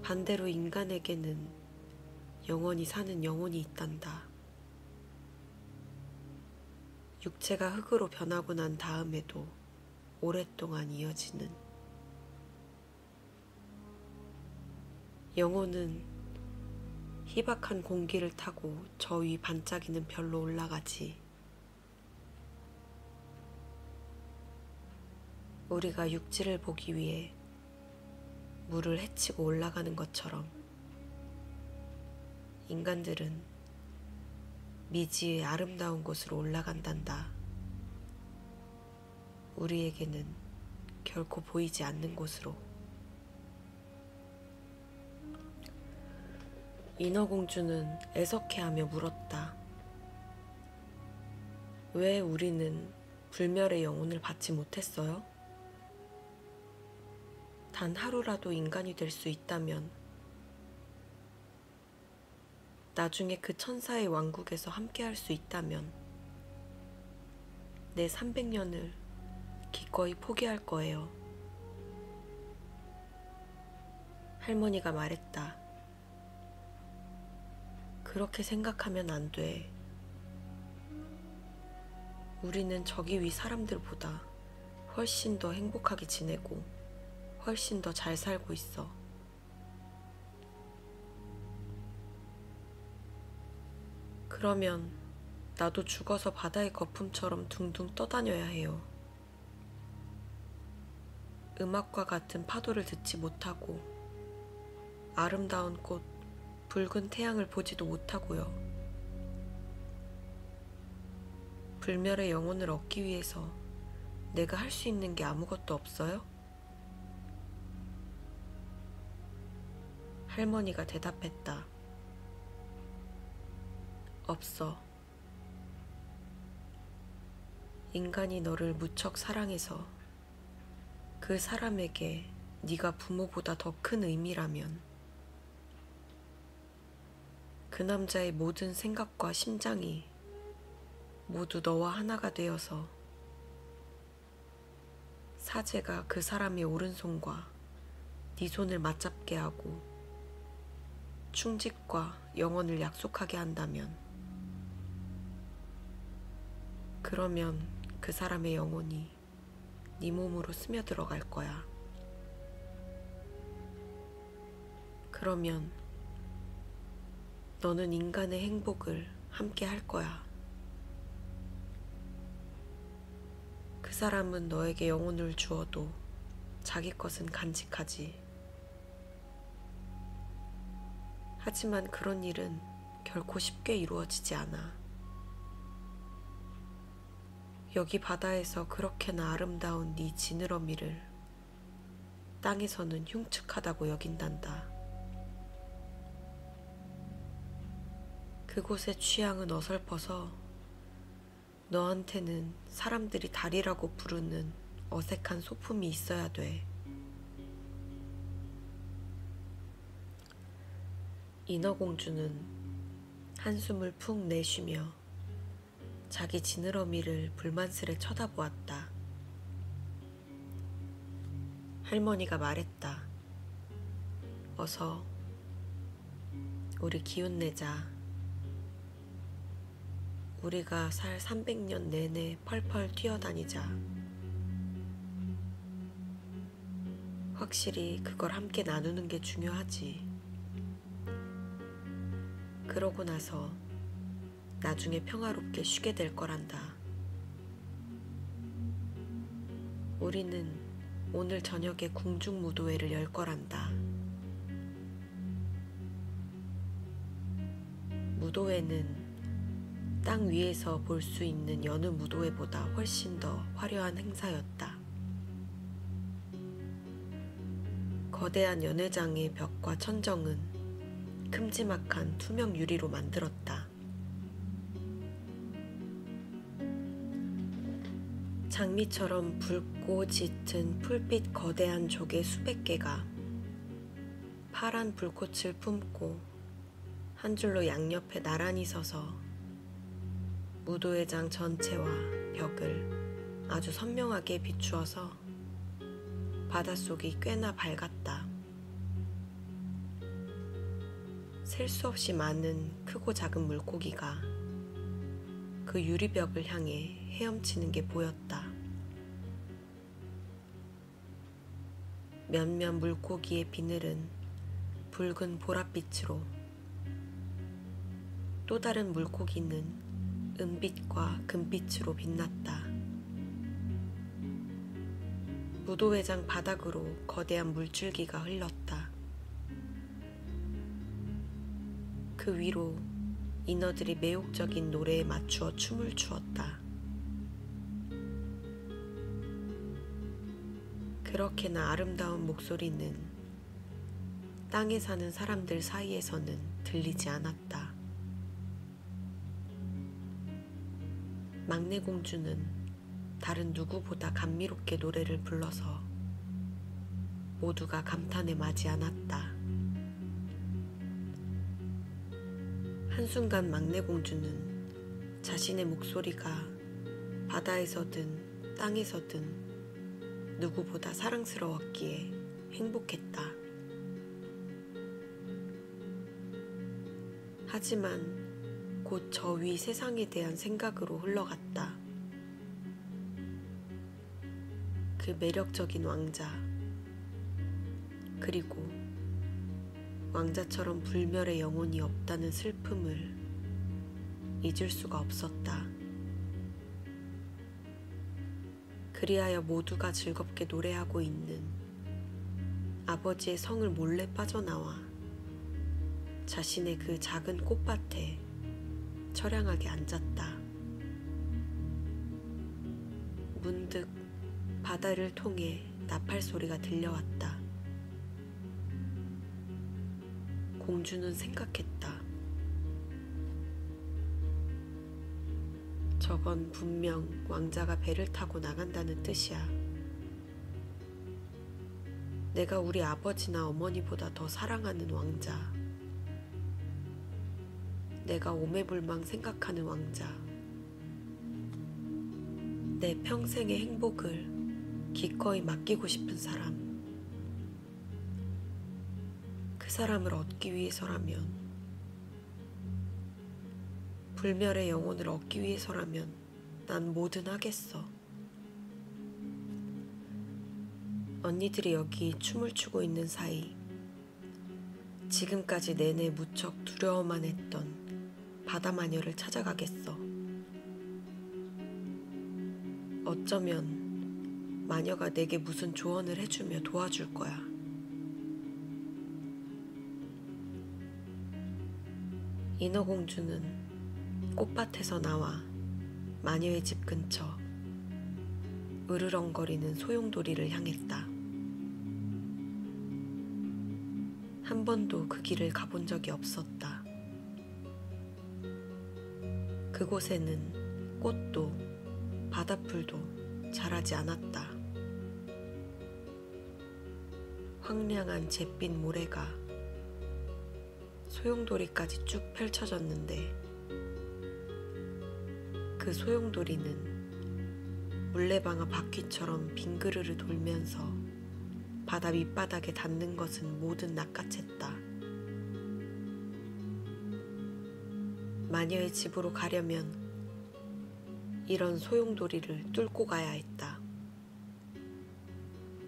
반대로 인간에게는 영원히 사는 영혼이 있단다. 육체가 흙으로 변하고 난 다음에도 오랫동안 이어지는. 영혼은 희박한 공기를 타고 저 위 반짝이는 별로 올라가지. 우리가 육지를 보기 위해 물을 헤치고 올라가는 것처럼 인간들은 미지의 아름다운 곳으로 올라간단다. 우리에게는 결코 보이지 않는 곳으로. 인어공주는 애석해하며 물었다. 왜 우리는 불멸의 영혼을 받지 못했어요? 단 하루라도 인간이 될 수 있다면, 나중에 그 천사의 왕국에서 함께할 수 있다면 내 300년을 기꺼이 포기할 거예요. 할머니가 말했다. 그렇게 생각하면 안 돼. 우리는 저기 위 사람들보다 훨씬 더 행복하게 지내고 훨씬 더 잘 살고 있어. 그러면 나도 죽어서 바다의 거품처럼 둥둥 떠다녀야 해요. 음악과 같은 파도를 듣지 못하고 아름다운 꽃, 붉은 태양을 보지도 못하고요. 불멸의 영혼을 얻기 위해서 내가 할 수 있는 게 아무것도 없어요? 할머니가 대답했다. 없어. 인간이 너를 무척 사랑해서 그 사람에게 네가 부모보다 더 큰 의미라면 그 남자의 모든 생각과 심장이 모두 너와 하나가 되어서 사제가 그 사람의 오른손과 네 손을 맞잡게 하고 충직과 영원을 약속하게 한다면, 그러면 그 사람의 영혼이 네 몸으로 스며들어갈 거야. 그러면 너는 인간의 행복을 함께 할 거야. 그 사람은 너에게 영혼을 주어도 자기 것은 간직하지. 하지만 그런 일은 결코 쉽게 이루어지지 않아. 여기 바다에서 그렇게나 아름다운 네 지느러미를 땅에서는 흉측하다고 여긴단다. 그곳의 취향은 어설퍼서 너한테는 사람들이 달이라고 부르는 어색한 소품이 있어야 돼. 인어공주는 한숨을 푹 내쉬며 자기 지느러미를 불만스레 쳐다보았다. 할머니가 말했다. 어서 우리 기운 내자. 우리가 살 300년 내내 펄펄 뛰어다니자. 확실히 그걸 함께 나누는 게 중요하지. 그러고 나서 나중에 평화롭게 쉬게 될 거란다. 우리는 오늘 저녁에 궁중무도회를 열 거란다. 무도회는 땅 위에서 볼 수 있는 여느 무도회보다 훨씬 더 화려한 행사였다. 거대한 연회장의 벽과 천정은 큼지막한 투명 유리로 만들었다. 장미처럼 붉고 짙은 풀빛 거대한 조개 수백 개가 파란 불꽃을 품고 한 줄로 양옆에 나란히 서서 무도회장 전체와 벽을 아주 선명하게 비추어서 바닷속이 꽤나 밝았다. 셀 수 없이 많은 크고 작은 물고기가 그 유리벽을 향해 헤엄치는 게 보였다. 몇몇 물고기의 비늘은 붉은 보랏빛으로 또 다른 물고기는 은빛과 금빛으로 빛났다. 무도회장 바닥으로 거대한 물줄기가 흘렀다. 그 위로 인어들이 매혹적인 노래에 맞추어 춤을 추었다. 그렇게나 아름다운 목소리는 땅에 사는 사람들 사이에서는 들리지 않았다. 막내 공주는 다른 누구보다 감미롭게 노래를 불러서 모두가 감탄에 마지 않았다. 한순간 막내 공주는 자신의 목소리가 바다에서든 땅에서든 누구보다 사랑스러웠기에 행복했다. 하지만 곧 저 위 세상에 대한 생각으로 흘러갔다. 그 매력적인 왕자, 그리고 왕자처럼 불멸의 영혼이 없다는 슬픔을 잊을 수가 없었다. 그리하여 모두가 즐겁게 노래하고 있는 아버지의 성을 몰래 빠져나와 자신의 그 작은 꽃밭에 처량하게 앉았다. 문득 바다를 통해 나팔 소리가 들려왔다. 공주는 생각했다. 저건 분명 왕자가 배를 타고 나간다는 뜻이야. 내가 우리 아버지나 어머니보다 더 사랑하는 왕자. 내가 오매불망 생각하는 왕자. 내 평생의 행복을 기꺼이 맡기고 싶은 사람. 그 사람을 얻기 위해서라면, 불멸의 영혼을 얻기 위해서라면 난 뭐든 하겠어. 언니들이 여기 춤을 추고 있는 사이 지금까지 내내 무척 두려워만 했던 바다 마녀를 찾아가겠어. 어쩌면 마녀가 내게 무슨 조언을 해주며 도와줄 거야. 인어공주는 꽃밭에서 나와 마녀의 집 근처 으르렁거리는 소용돌이를 향했다. 한 번도 그 길을 가본 적이 없었다. 그곳에는 꽃도 바닷풀도 자라지 않았다. 황량한 잿빛 모래가 소용돌이까지 쭉 펼쳐졌는데 그 소용돌이는 물레방아 바퀴처럼 빙그르르 돌면서 바다 밑바닥에 닿는 것은 모두 낚아챘다. 마녀의 집으로 가려면 이런 소용돌이를 뚫고 가야 했다.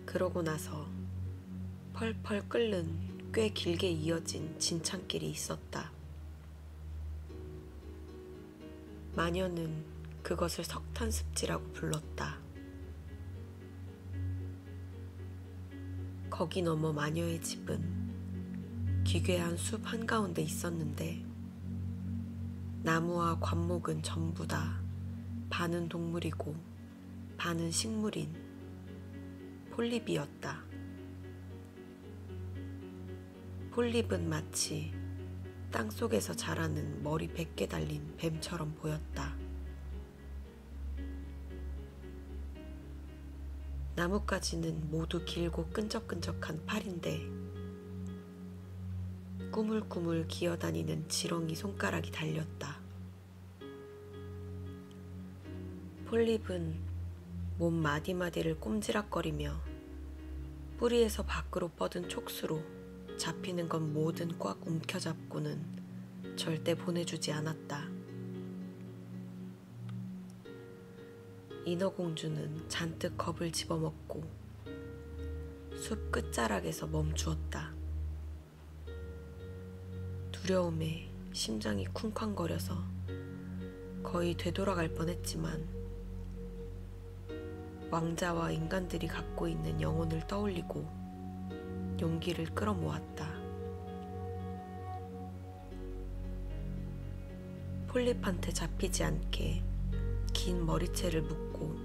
그러고 나서 펄펄 끓는 꽤 길게 이어진 진창길이 있었다. 마녀는 그것을 석탄습지라고 불렀다. 거기 넘어 마녀의 집은 기괴한 숲 한가운데 있었는데 나무와 관목은 전부 다 반은 동물이고 반은 식물인 폴립이었다. 폴립은 마치 땅속에서 자라는 머리 100개 달린 뱀처럼 보였다. 나뭇가지는 모두 길고 끈적끈적한 팔인데 꾸물꾸물 기어다니는 지렁이 손가락이 달렸다. 폴립은 몸 마디마디를 꼼지락거리며 뿌리에서 밖으로 뻗은 촉수로 잡히는 건 뭐든 꽉 움켜잡고는 절대 보내주지 않았다. 인어공주는 잔뜩 겁을 집어먹고 숲 끝자락에서 멈추었다. 두려움에 심장이 쿵쾅거려서 거의 되돌아갈 뻔했지만 왕자와 인간들이 갖고 있는 영혼을 떠올리고 용기를 끌어모았다. 폴립한테 잡히지 않게 긴 머리채를 묶고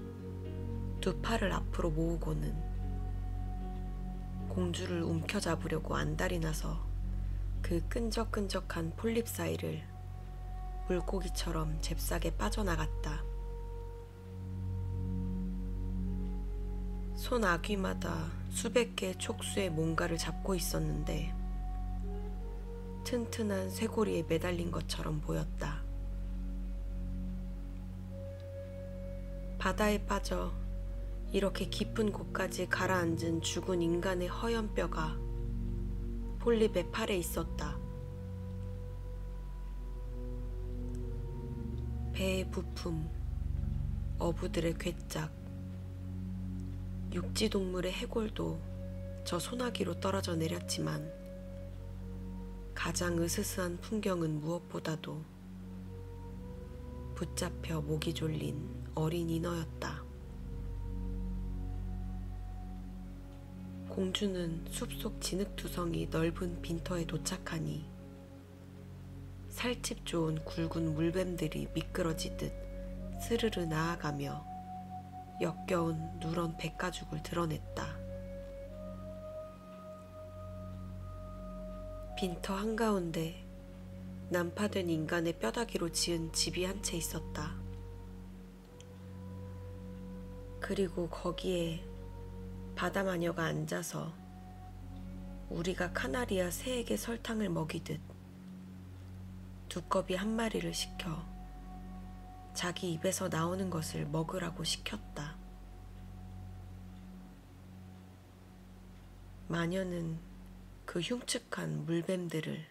두 팔을 앞으로 모으고는 공주를 움켜잡으려고 안달이 나서 그 끈적끈적한 폴립 사이를 물고기처럼 잽싸게 빠져나갔다. 손 아귀마다 수백 개의 촉수의 뭔가를 잡고 있었는데 튼튼한 쇠고리에 매달린 것처럼 보였다. 바다에 빠져 이렇게 깊은 곳까지 가라앉은 죽은 인간의 허연 뼈가 폴립의 팔에 있었다. 배의 부품, 어부들의 괴짝, 육지동물의 해골도 저 소나기로 떨어져 내렸지만 가장 으스스한 풍경은 무엇보다도 붙잡혀 목이 졸린 어린 인어였다. 공주는 숲속 진흙투성이 넓은 빈터에 도착하니 살집 좋은 굵은 물뱀들이 미끄러지듯 스르르 나아가며 역겨운 누런 백가죽을 드러냈다. 빈터 한가운데 난파된 인간의 뼈다귀로 지은 집이 한 채 있었다. 그리고 거기에 바다마녀가 앉아서 우리가 카나리아 새에게 설탕을 먹이듯 두꺼비 한 마리를 시켜 자기 입에서 나오는 것을 먹으라고 시켰다. 마녀는 그 흉측한 물뱀들을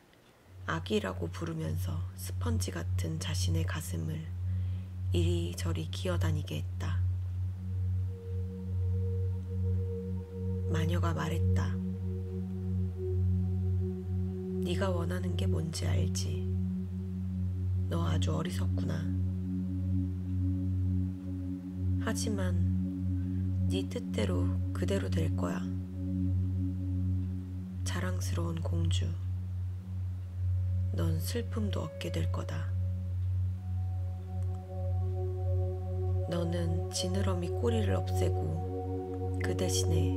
아기라고 부르면서 스펀지 같은 자신의 가슴을 이리저리 기어다니게 했다. 마녀가 말했다. 네가 원하는 게 뭔지 알지? 너 아주 어리석구나. 하지만 네 뜻대로 그대로 될 거야. 자랑스러운 공주, 넌 슬픔도 얻게 될 거다. 너는 지느러미 꼬리를 없애고 그 대신에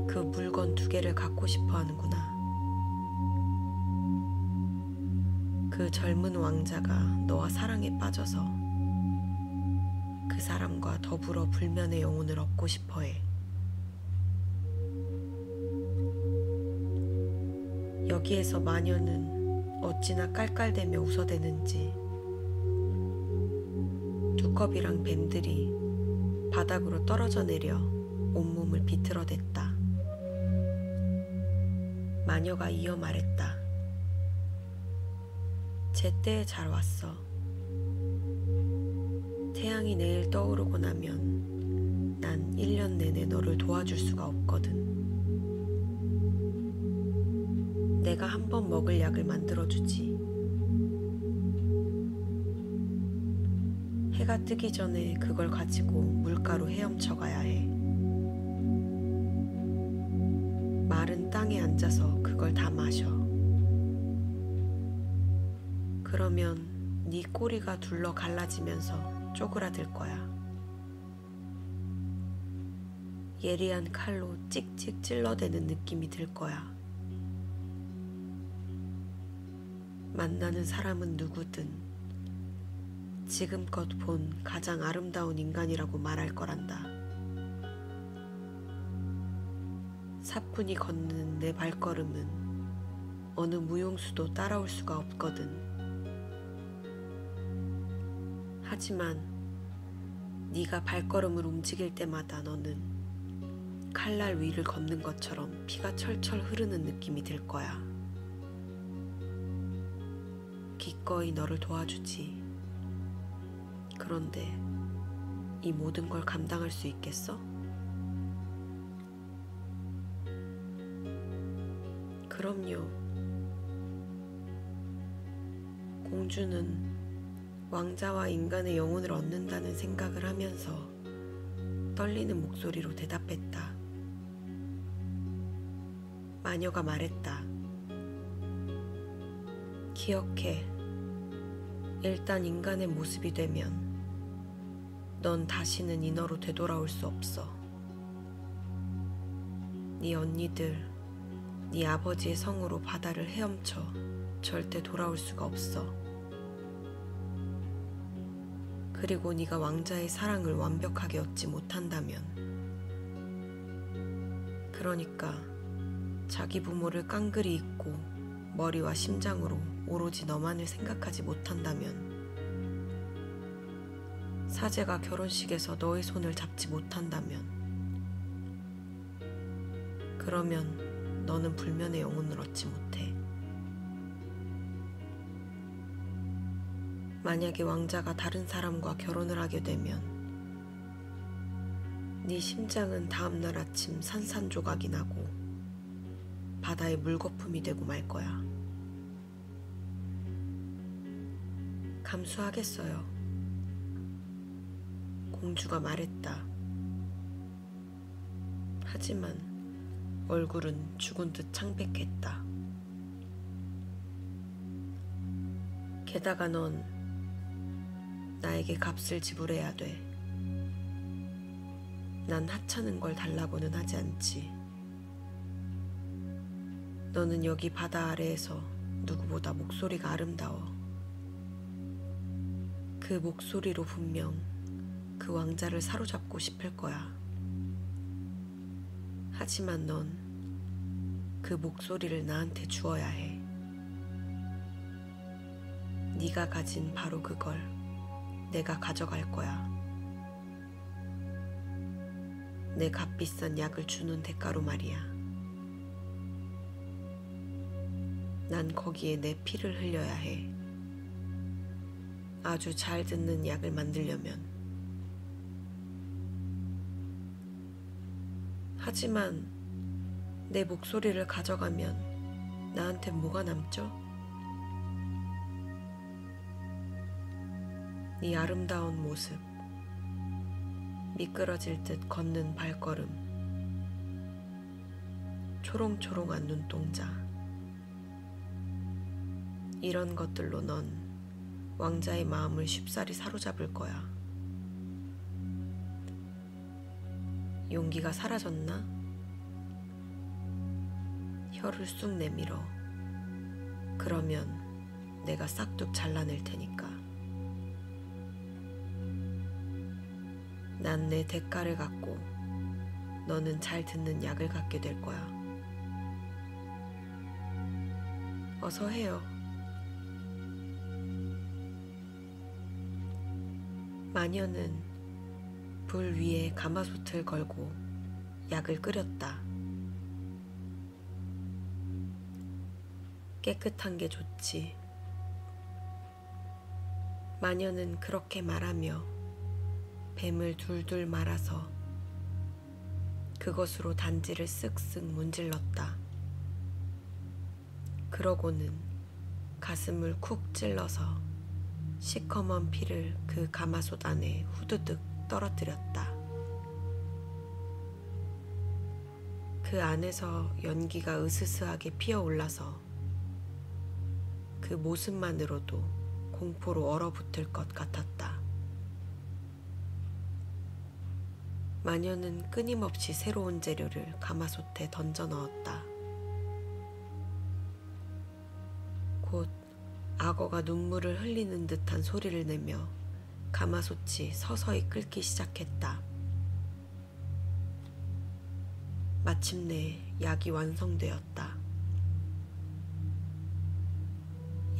그 물건 2개를 갖고 싶어 하는구나. 그 젊은 왕자가 너와 사랑에 빠져서 그 사람과 더불어 불면의 영혼을 얻고 싶어 해. 여기에서 마녀는 어찌나 깔깔대며 웃어대는지 두꺼비랑 뱀들이 바닥으로 떨어져 내려 온몸을 비틀어댔다. 마녀가 이어 말했다. 제때에 잘 왔어. 태양이 내일 떠오르고 나면 난 1년 내내 너를 도와줄 수가 없거든. 내가 한 번 먹을 약을 만들어주지. 해가 뜨기 전에 그걸 가지고 물가로 헤엄쳐 가야 해. 마른 땅에 앉아서 그걸 다 마셔. 그러면 네 꼬리가 둘러 갈라지면서 쪼그라들 거야. 예리한 칼로 찍찍 찔러대는 느낌이 들 거야. 만나는 사람은 누구든 지금껏 본 가장 아름다운 인간이라고 말할 거란다. 사뿐히 걷는 내 발걸음은 어느 무용수도 따라올 수가 없거든. 하지만 네가 발걸음을 움직일 때마다 너는 칼날 위를 걷는 것처럼 피가 철철 흐르는 느낌이 들 거야. 기꺼이 너를 도와주지. 그런데 이 모든 걸 감당할 수 있겠어? 그럼요. 공주는 왕자와 인간의 영혼을 얻는다는 생각을 하면서 떨리는 목소리로 대답했다. 마녀가 말했다. 기억해. 일단 인간의 모습이 되면 넌 다시는 인어로 되돌아올 수 없어. 네 언니들, 네 아버지의 성으로 바다를 헤엄쳐 절대 돌아올 수가 없어. 그리고 네가 왕자의 사랑을 완벽하게 얻지 못한다면, 그러니까 자기 부모를 깡그리 잊고 머리와 심장으로 오로지 너만을 생각하지 못한다면, 사제가 결혼식에서 너의 손을 잡지 못한다면, 그러면 너는 불면의 영혼을 얻지 못해. 만약에 왕자가 다른 사람과 결혼을 하게 되면 네 심장은 다음날 아침 산산조각이 나고 바다의 물거품이 되고 말 거야. 감수하겠어요. 공주가 말했다. 하지만 얼굴은 죽은 듯 창백했다. 게다가 넌 나에게 값을 지불해야 돼. 난 하찮은 걸 달라고는 하지 않지. 너는 여기 바다 아래에서 누구보다 목소리가 아름다워. 그 목소리로 분명 그 왕자를 사로잡고 싶을 거야. 하지만 넌 그 목소리를 나한테 주어야 해. 네가 가진 바로 그걸 내가 가져갈 거야. 내 값비싼 약을 주는 대가로 말이야. 난 거기에 내 피를 흘려야 해. 아주 잘 듣는 약을 만들려면. 하지만 내 목소리를 가져가면 나한텐 뭐가 남죠? 네 아름다운 모습, 미끄러질 듯 걷는 발걸음, 초롱초롱한 눈동자. 이런 것들로 넌 왕자의 마음을 쉽사리 사로잡을 거야. 용기가 사라졌나? 혀를 쑥 내밀어. 그러면 내가 싹둑 잘라낼 테니까. 난 내 대가를 갖고 너는 잘 듣는 약을 갖게 될 거야. 어서 해요. 마녀는 불 위에 가마솥을 걸고 약을 끓였다. 깨끗한 게 좋지. 마녀는 그렇게 말하며 뱀을 둘둘 말아서 그것으로 단지를 쓱쓱 문질렀다. 그러고는 가슴을 쿡 찔러서 시커먼 피를 그 가마솥 안에 후드득 떨어뜨렸다. 그 안에서 연기가 으스스하게 피어올라서 그 모습만으로도 공포로 얼어붙을 것 같았다. 마녀는 끊임없이 새로운 재료를 가마솥에 던져 넣었다. 곧 악어가 눈물을 흘리는 듯한 소리를 내며 가마솥이 서서히 끓기 시작했다. 마침내 약이 완성되었다.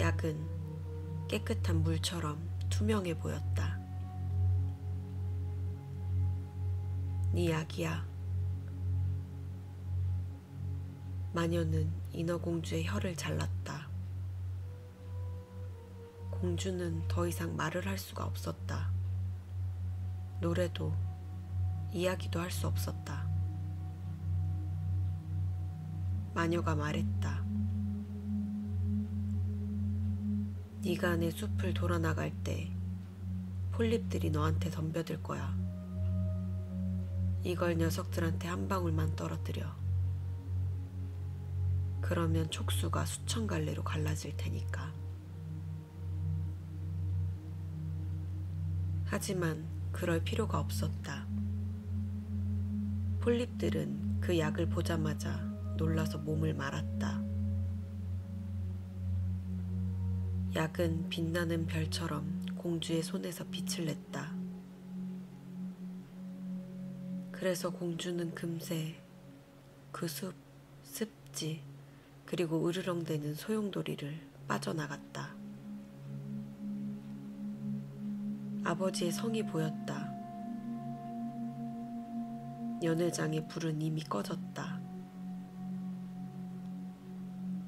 약은 깨끗한 물처럼 투명해 보였다. 네 약이야. 마녀는 인어공주의 혀를 잘랐다. 공주는 더 이상 말을 할 수가 없었다. 노래도 이야기도 할 수 없었다. 마녀가 말했다. 네가 내 숲을 돌아 나갈 때 폴립들이 너한테 덤벼들 거야. 이걸 녀석들한테 한 방울만 떨어뜨려. 그러면 촉수가 수천 갈래로 갈라질 테니까. 하지만 그럴 필요가 없었다. 폴립들은 그 약을 보자마자 놀라서 몸을 말았다. 약은 빛나는 별처럼 공주의 손에서 빛을 냈다. 그래서 공주는 금세 그 숲, 습지, 그리고 으르렁대는 소용돌이를 빠져나갔다. 아버지의 성이 보였다. 연회장의 불은 이미 꺼졌다.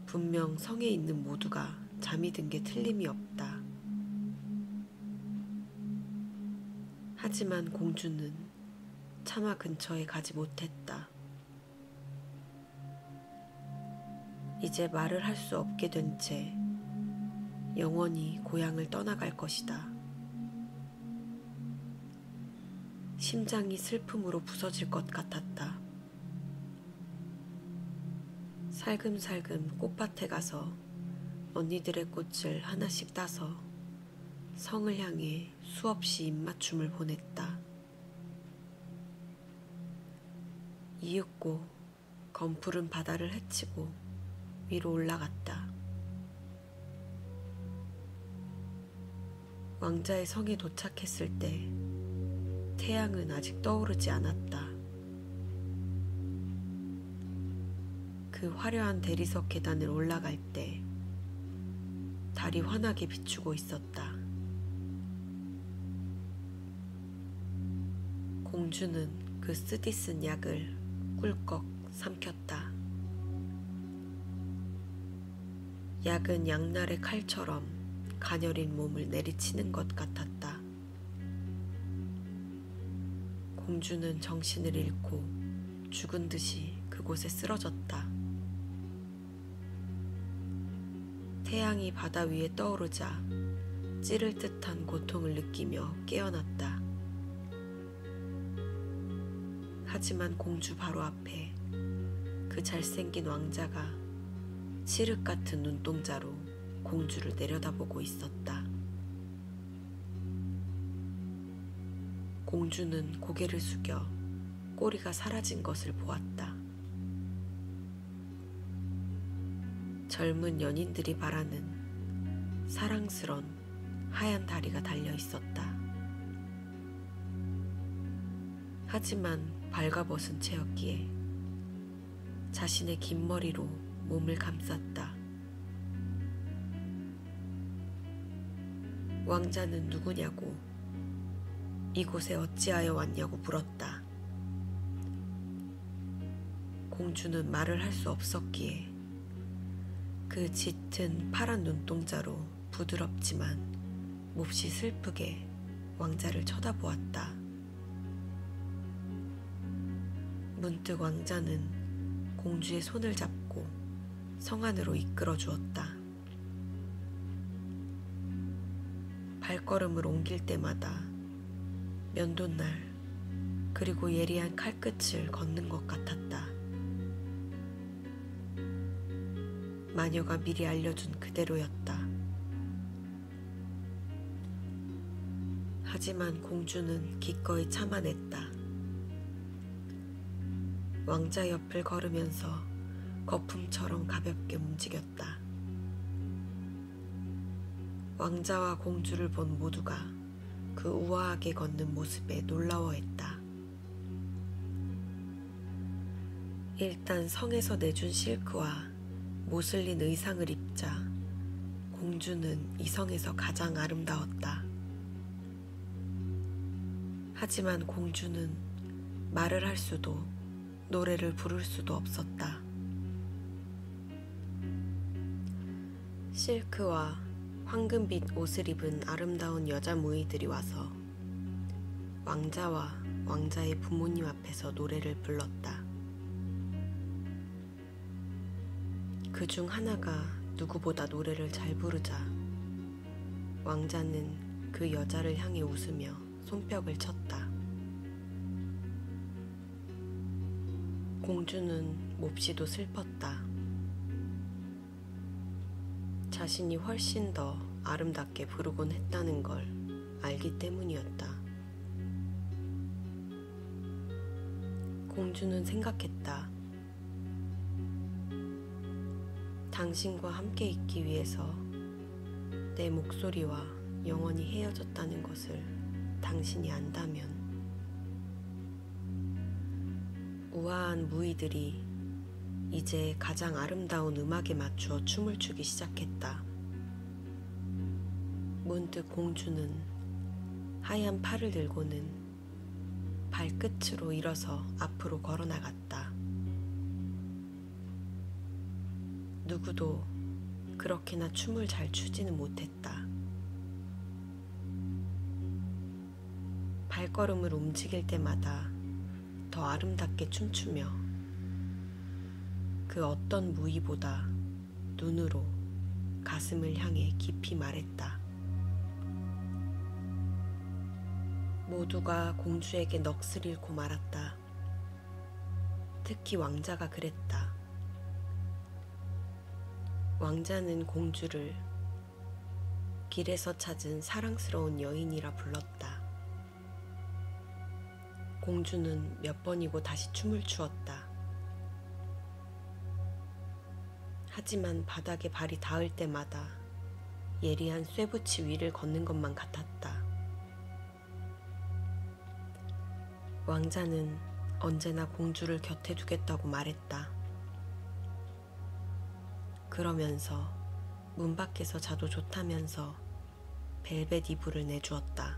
분명 성에 있는 모두가 잠이 든 게 틀림이 없다. 하지만 공주는 차마 근처에 가지 못했다. 이제 말을 할 수 없게 된 채 영원히 고향을 떠나갈 것이다. 심장이 슬픔으로 부서질 것 같았다. 살금살금 꽃밭에 가서 언니들의 꽃을 하나씩 따서 성을 향해 수없이 입맞춤을 보냈다. 이윽고 검푸른 바다를 헤치고 위로 올라갔다. 왕자의 성에 도착했을 때 태양은 아직 떠오르지 않았다. 그 화려한 대리석 계단을 올라갈 때 달이 환하게 비추고 있었다. 공주는 그 쓰디쓴 약을 꿀꺽 삼켰다. 약은 양날의 칼처럼 가녀린 몸을 내리치는 것 같았다. 공주는 정신을 잃고 죽은 듯이 그곳에 쓰러졌다. 태양이 바다 위에 떠오르자 찌를 듯한 고통을 느끼며 깨어났다. 하지만 공주 바로 앞에 그 잘생긴 왕자가 칠흑 같은 눈동자로 공주를 내려다보고 있었다. 공주는 고개를 숙여 꼬리가 사라진 것을 보았다. 젊은 연인들이 바라는 사랑스런 하얀 다리가 달려 있었다. 하지만 발가벗은 채였기에 자신의 긴 머리로 몸을 감쌌다. 왕자는 누구냐고, 이곳에 어찌하여 왔냐고 물었다. 공주는 말을 할 수 없었기에 그 짙은 파란 눈동자로 부드럽지만 몹시 슬프게 왕자를 쳐다보았다. 문득 왕자는 공주의 손을 잡고 성 안으로 이끌어 주었다. 발걸음을 옮길 때마다 면도날 그리고 예리한 칼끝을 걷는 것 같았다. 마녀가 미리 알려준 그대로였다. 하지만 공주는 기꺼이 참아냈다. 왕자 옆을 걸으면서 거품처럼 가볍게 움직였다. 왕자와 공주를 본 모두가 그 우아하게 걷는 모습에 놀라워했다. 일단 성에서 내준 실크와 모슬린 의상을 입자 공주는 이 성에서 가장 아름다웠다. 하지만 공주는 말을 할 수도 노래를 부를 수도 없었다. 실크와 황금빛 옷을 입은 아름다운 여자 무희들이 와서 왕자와 왕자의 부모님 앞에서 노래를 불렀다. 그중 하나가 누구보다 노래를 잘 부르자 왕자는 그 여자를 향해 웃으며 손뼉을 쳤다. 공주는 몹시도 슬펐다. 자신이 훨씬 더 아름답게 부르곤 했다는 걸 알기 때문이었다. 공주는 생각했다. 당신과 함께 있기 위해서 내 목소리와 영원히 헤어졌다는 것을 당신이 안다면 우아한 무희들이 이제 가장 아름다운 음악에 맞추어 춤을 추기 시작했다. 문득 공주는 하얀 팔을 들고는 발끝으로 일어서 앞으로 걸어나갔다. 누구도 그렇게나 춤을 잘 추지는 못했다. 발걸음을 움직일 때마다 더 아름답게 춤추며 그 어떤 무희보다 눈으로 가슴을 향해 깊이 말했다. 모두가 공주에게 넋을 잃고 말았다. 특히 왕자가 그랬다. 왕자는 공주를 길에서 찾은 사랑스러운 여인이라 불렀다. 공주는 몇 번이고 다시 춤을 추었다. 하지만 바닥에 발이 닿을 때마다 예리한 쇠붙이 위를 걷는 것만 같았다. 왕자는 언제나 공주를 곁에 두겠다고 말했다. 그러면서 문 밖에서 자도 좋다면서 벨벳 이불을 내주었다.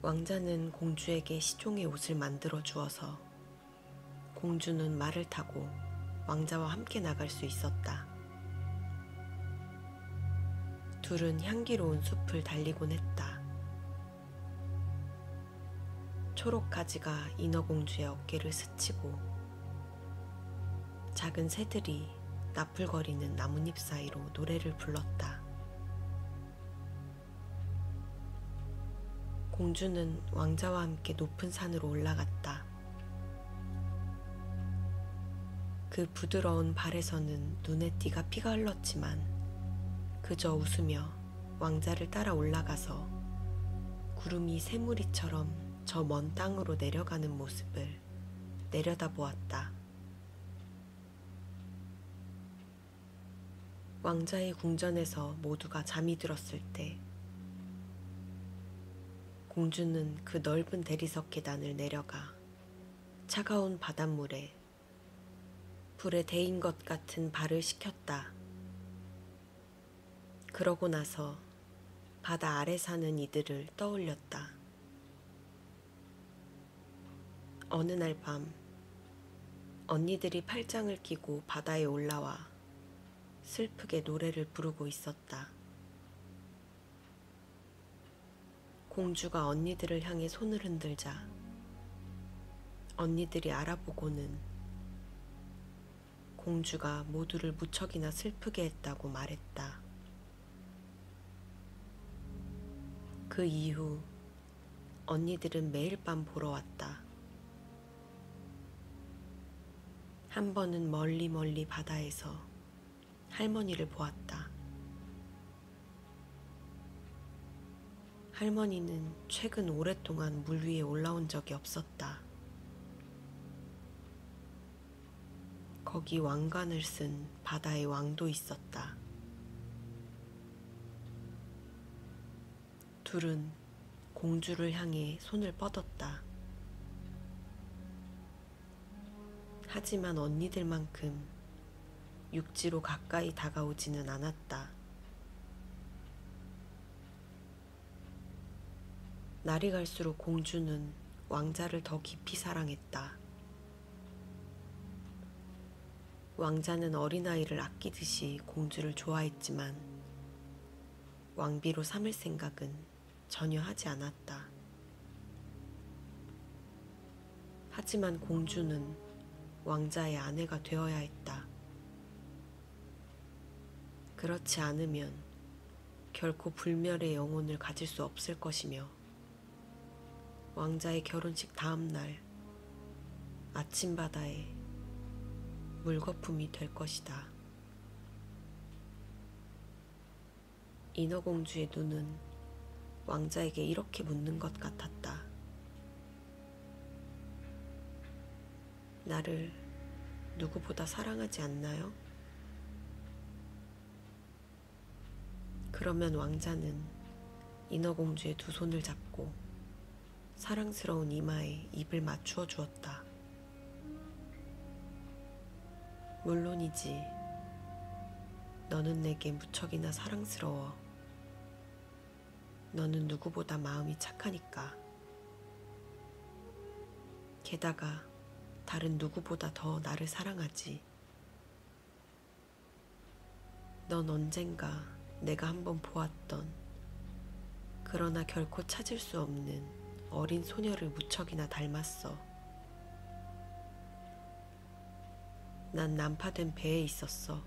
왕자는 공주에게 시종의 옷을 만들어 주어서 공주는 말을 타고 왕자와 함께 나갈 수 있었다. 둘은 향기로운 숲을 달리곤 했다. 초록가지가 인어공주의 어깨를 스치고 작은 새들이 나풀거리는 나뭇잎 사이로 노래를 불렀다. 공주는 왕자와 함께 높은 산으로 올라갔다. 그 부드러운 발에서는 눈에 띄가 피가 흘렀지만 그저 웃으며 왕자를 따라 올라가서 구름이 새무리처럼 저 먼 땅으로 내려가는 모습을 내려다보았다. 왕자의 궁전에서 모두가 잠이 들었을 때 공주는 그 넓은 대리석 계단을 내려가 차가운 바닷물에 불에 데인 것 같은 발을 식혔다. 그러고 나서 바다 아래 사는 이들을 떠올렸다. 어느 날 밤 언니들이 팔짱을 끼고 바다에 올라와 슬프게 노래를 부르고 있었다. 공주가 언니들을 향해 손을 흔들자 언니들이 알아보고는 공주가 모두를 무척이나 슬프게 했다고 말했다. 그 이후 언니들은 매일 밤 보러 왔다. 한 번은 멀리 멀리 바다에서 할머니를 보았다. 할머니는 최근 오랫동안 물 위에 올라온 적이 없었다. 거기 왕관을 쓴 바다의 왕도 있었다. 둘은 공주를 향해 손을 뻗었다. 하지만 언니들만큼 육지로 가까이 다가오지는 않았다. 날이 갈수록 공주는 왕자를 더 깊이 사랑했다. 왕자는 어린아이를 아끼듯이 공주를 좋아했지만 왕비로 삼을 생각은 전혀 하지 않았다. 하지만 공주는 왕자의 아내가 되어야 했다. 그렇지 않으면 결코 불멸의 영혼을 가질 수 없을 것이며 왕자의 결혼식 다음 날 아침바다에 물거품이 될 것이다. 인어공주의 눈은 왕자에게 이렇게 묻는 것 같았다. 나를 누구보다 사랑하지 않나요? 그러면 왕자는 인어공주의 두 손을 잡고 사랑스러운 이마에 입을 맞추어 주었다. 물론이지. 너는 내게 무척이나 사랑스러워. 너는 누구보다 마음이 착하니까. 게다가 다른 누구보다 더 나를 사랑하지. 넌 언젠가 내가 한번 보았던 그러나 결코 찾을 수 없는 어린 소녀를 무척이나 닮았어. 난 난파된 배에 있었어.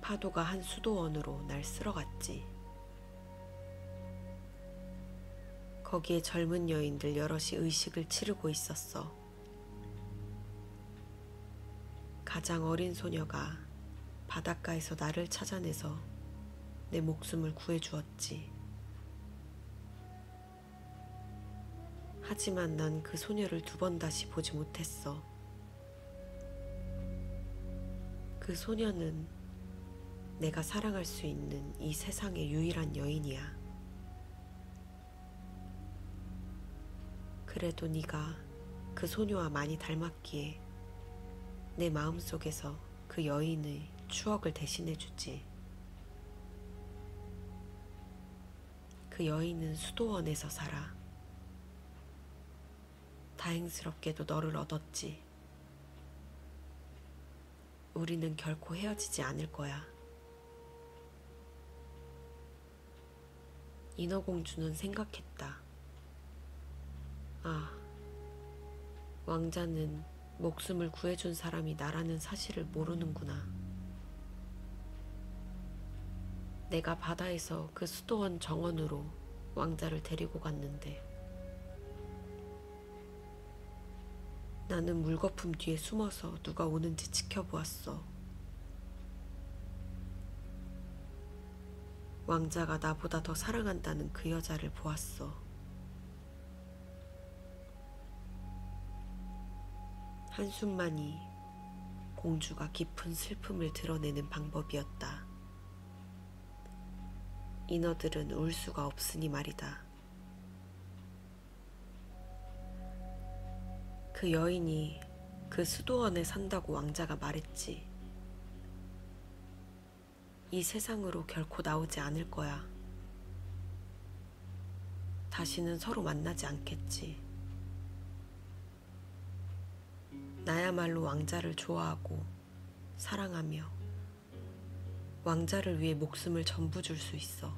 파도가 한 수도원으로 날 쓸어갔지. 거기에 젊은 여인들 여럿이 의식을 치르고 있었어. 가장 어린 소녀가 바닷가에서 나를 찾아내서 내 목숨을 구해주었지. 하지만 난 그 소녀를 두 번 다시 보지 못했어. 그 소녀는 내가 사랑할 수 있는 이 세상의 유일한 여인이야. 그래도 네가 그 소녀와 많이 닮았기에 내 마음속에서 그 여인의 추억을 대신해주지. 그 여인은 수도원에서 살아. 다행스럽게도 너를 얻었지. 우리는 결코 헤어지지 않을 거야. 인어공주는 생각했다. 아, 왕자는 목숨을 구해준 사람이 나라는 사실을 모르는구나. 내가 바다에서 그 수도원 정원으로 왕자를 데리고 갔는데 나는 물거품 뒤에 숨어서 누가 오는지 지켜보았어. 왕자가 나보다 더 사랑한다는 그 여자를 보았어. 한숨만이 공주가 깊은 슬픔을 드러내는 방법이었다. 인어들은 울 수가 없으니 말이다. 그 여인이 그 수도원에 산다고 왕자가 말했지. 이 세상으로 결코 나오지 않을 거야. 다시는 서로 만나지 않겠지. 나야말로 왕자를 좋아하고 사랑하며 왕자를 위해 목숨을 전부 줄 수 있어.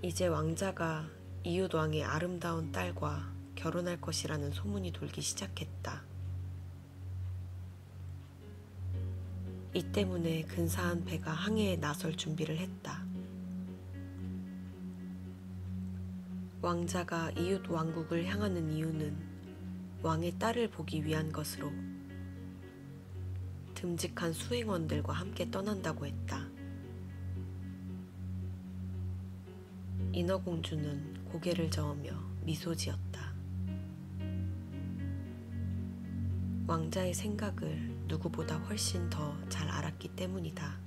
이제 왕자가 이웃왕의 아름다운 딸과 결혼할 것이라는 소문이 돌기 시작했다. 이 때문에 근사한 배가 항해에 나설 준비를 했다. 왕자가 이웃 왕국을 향하는 이유는 왕의 딸을 보기 위한 것으로 듬직한 수행원들과 함께 떠난다고 했다. 인어공주는 고개를 저으며 미소 지었다. 왕자의 생각을 누구보다 훨씬 더 잘 알았기 때문이다.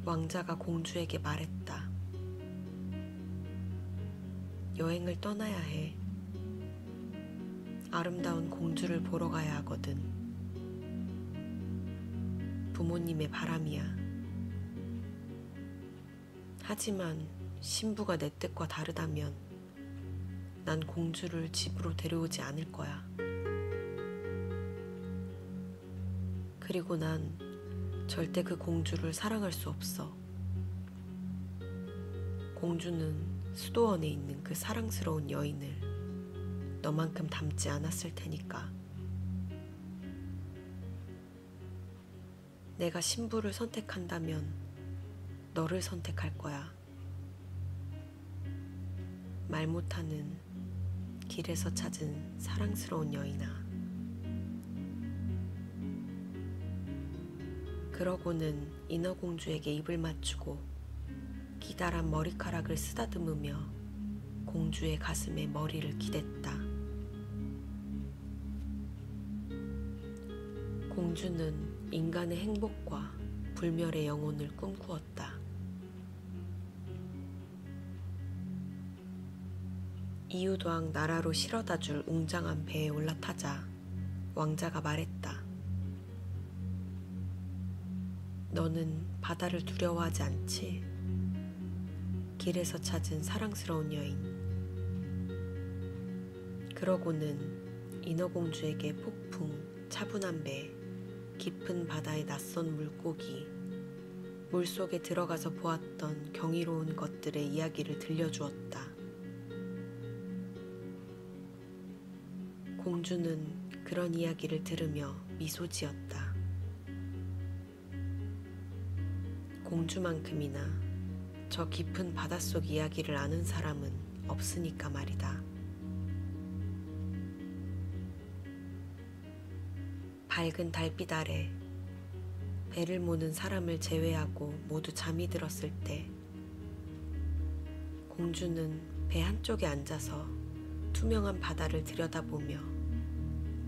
왕자가 공주에게 말했다. 여행을 떠나야 해. 아름다운 공주를 보러 가야 하거든. 부모님의 바람이야. 하지만 신부가 내 뜻과 다르다면 난 공주를 집으로 데려오지 않을 거야. 그리고 난 절대 그 공주를 사랑할 수 없어. 공주는 수도원에 있는 그 사랑스러운 여인을 너만큼 닮지 않았을 테니까. 내가 신부를 선택한다면 너를 선택할 거야. 말 못하는 길에서 찾은 사랑스러운 여인아. 그러고는 인어공주에게 입을 맞추고 기다란 머리카락을 쓰다듬으며 공주의 가슴에 머리를 기댔다. 공주는 인간의 행복과 불멸의 영혼을 꿈꾸었다. 이유도왕 나라로 실어다줄 웅장한 배에 올라타자 왕자가 말했다. 너는 바다를 두려워하지 않지? 길에서 찾은 사랑스러운 여인. 그러고는 인어공주에게 폭풍, 차분한 배, 깊은 바다의 낯선 물고기, 물속에 들어가서 보았던 경이로운 것들의 이야기를 들려주었다. 공주는 그런 이야기를 들으며 미소 지었다. 공주만큼이나 저 깊은 바닷속 이야기를 아는 사람은 없으니까 말이다. 밝은 달빛 아래 배를 모는 사람을 제외하고 모두 잠이 들었을 때 공주는 배 한쪽에 앉아서 투명한 바다를 들여다보며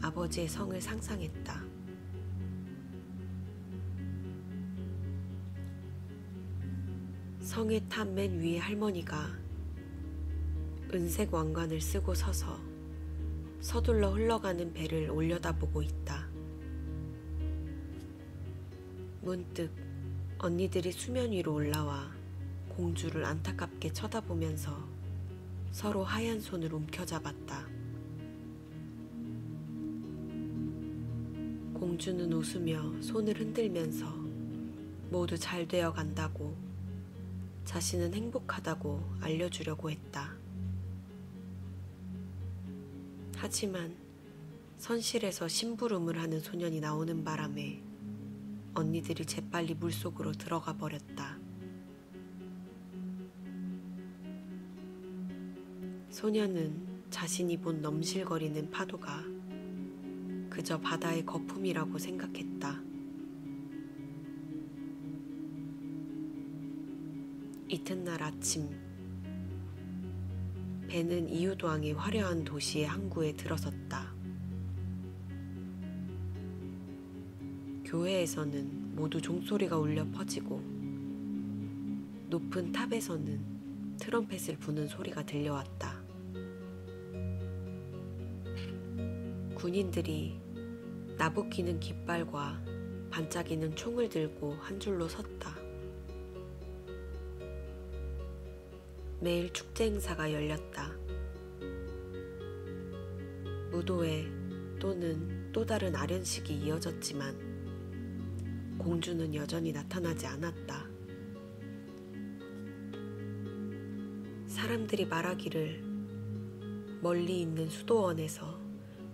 아버지의 성을 상상했다. 성의 탑 맨 위에 할머니가 은색 왕관을 쓰고 서서 서둘러 흘러가는 배를 올려다보고 있다. 문득 언니들이 수면 위로 올라와 공주를 안타깝게 쳐다보면서 서로 하얀 손을 움켜잡았다. 공주는 웃으며 손을 흔들면서 모두 잘 되어 간다고, 자신은 행복하다고 알려주려고 했다. 하지만 선실에서 심부름을 하는 소년이 나오는 바람에 언니들이 재빨리 물속으로 들어가 버렸다. 소년은 자신이 본 넘실거리는 파도가 그저 바다의 거품이라고 생각했다. 이튿날 아침, 배는 이유도왕의 화려한 도시의 항구에 들어섰다. 교회에서는 모두 종소리가 울려 퍼지고 높은 탑에서는 트럼펫을 부는 소리가 들려왔다. 군인들이 나부끼는 깃발과 반짝이는 총을 들고 한 줄로 섰다. 매일 축제 행사가 열렸다. 무도회 또는 또 다른 아련식이 이어졌지만 공주는 여전히 나타나지 않았다. 사람들이 말하기를 멀리 있는 수도원에서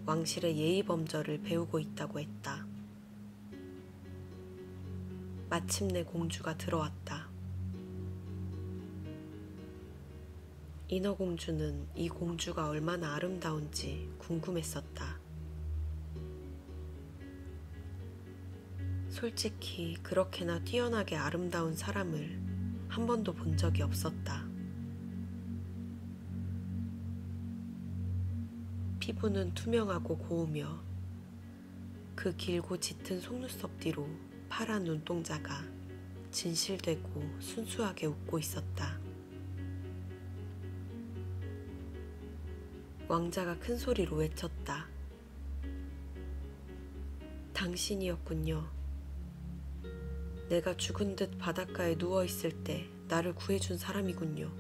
왕실의 예의범절을 배우고 있다고 했다. 마침내 공주가 들어왔다. 인어공주는 이 공주가 얼마나 아름다운지 궁금했었다. 솔직히 그렇게나 뛰어나게 아름다운 사람을 한 번도 본 적이 없었다. 피부는 투명하고 고우며 그 길고 짙은 속눈썹 뒤로 파란 눈동자가 진실되고 순수하게 웃고 있었다. 왕자가 큰 소리로 외쳤다. 당신이었군요. 내가 죽은 듯 바닷가에 누워있을 때 나를 구해준 사람이군요.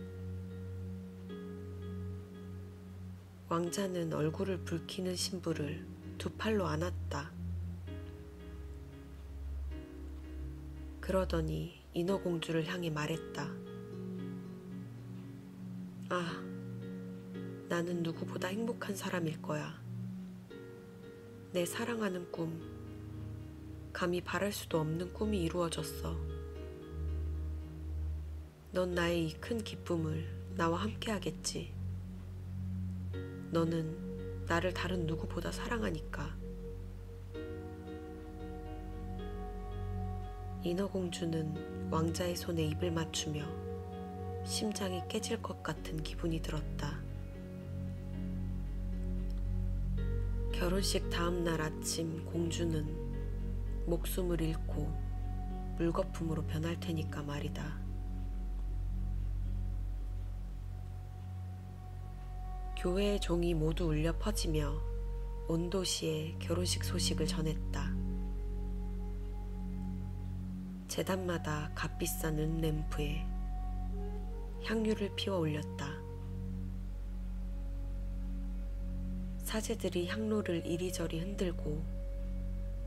왕자는 얼굴을 붉히는 신부를 두 팔로 안았다. 그러더니 인어공주를 향해 말했다. 아, 나는 누구보다 행복한 사람일 거야. 내 사랑하는 꿈, 감히 바랄 수도 없는 꿈이 이루어졌어. 넌 나의 이 큰 기쁨을 나와 함께 하겠지. 너는 나를 다른 누구보다 사랑하니까. 인어공주는 왕자의 손에 입을 맞추며 심장이 깨질 것 같은 기분이 들었다. 결혼식 다음 날 아침 공주는 목숨을 잃고 물거품으로 변할 테니까 말이다. 교회의 종이 모두 울려 퍼지며 온 도시에 결혼식 소식을 전했다. 제단마다 값비싼 은 램프에 향유를 피워 올렸다. 사제들이 향로를 이리저리 흔들고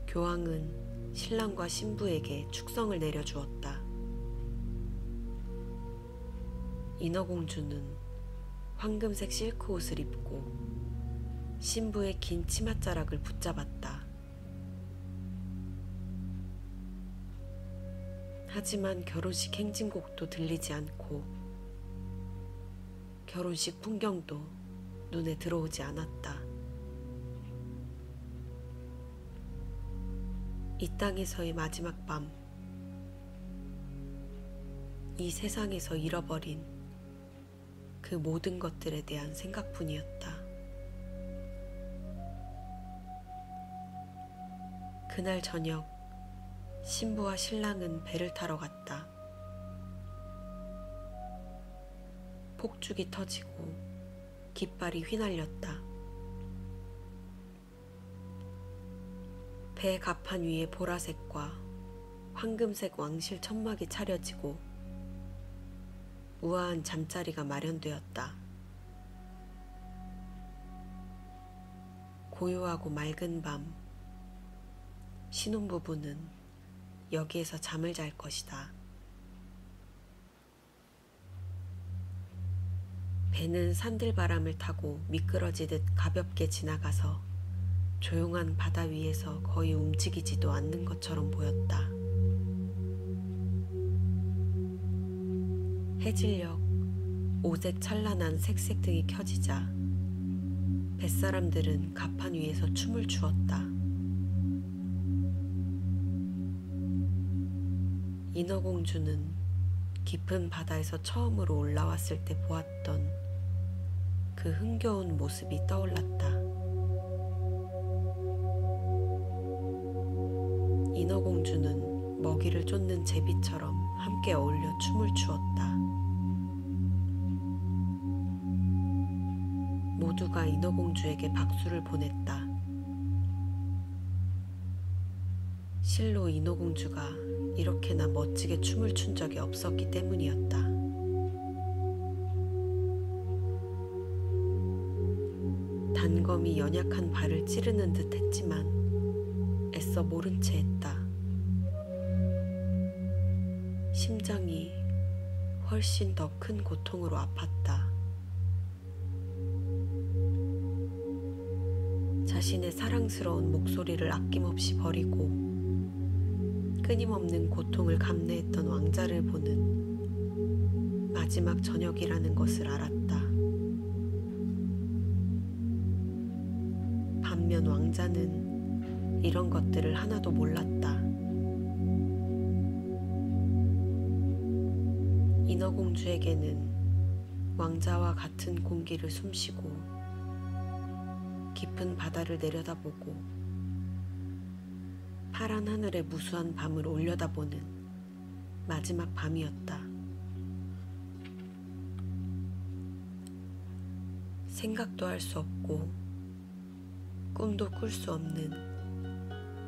교황은 신랑과 신부에게 축성을 내려주었다. 인어공주는 황금색 실크 옷을 입고 신부의 긴 치맛자락을 붙잡았다. 하지만 결혼식 행진곡도 들리지 않고 결혼식 풍경도 눈에 들어오지 않았다. 이 땅에서의 마지막 밤, 이 세상에서 잃어버린 그 모든 것들에 대한 생각뿐이었다. 그날 저녁, 신부와 신랑은 배를 타러 갔다. 폭죽이 터지고 깃발이 휘날렸다. 배 갑판 위에 보라색과 황금색 왕실 천막이 차려지고 우아한 잠자리가 마련되었다. 고요하고 맑은 밤, 신혼부부는 여기에서 잠을 잘 것이다. 배는 산들바람을 타고 미끄러지듯 가볍게 지나가서 조용한 바다 위에서 거의 움직이지도 않는 것처럼 보였다. 해질녘 오색 찬란한 색색등이 켜지자 뱃사람들은 갑판 위에서 춤을 추었다. 인어공주는 깊은 바다에서 처음으로 올라왔을 때 보았던 그 흥겨운 모습이 떠올랐다. 인어공주는 먹이를 쫓는 제비처럼 함께 어울려 춤을 추었다. 모두가 인어공주에게 박수를 보냈다. 실로 인어공주가 이렇게나 멋지게 춤을 춘 적이 없었기 때문이었다. 단검이 연약한 발을 찌르는 듯 했지만 애써 모른 채 했다. 심장이 훨씬 더 큰 고통으로 아팠다. 자신의 사랑스러운 목소리를 아낌없이 버리고 끊임없는 고통을 감내했던 왕자를 보는 마지막 저녁이라는 것을 알았다. 반면 왕자는 이런 것들을 하나도 몰랐다. 인어공주에게는 왕자와 같은 공기를 숨쉬고 깊은 바다를 내려다보고 파란 하늘의 무수한 밤을 올려다보는 마지막 밤이었다. 생각도 할 수 없고 꿈도 꿀 수 없는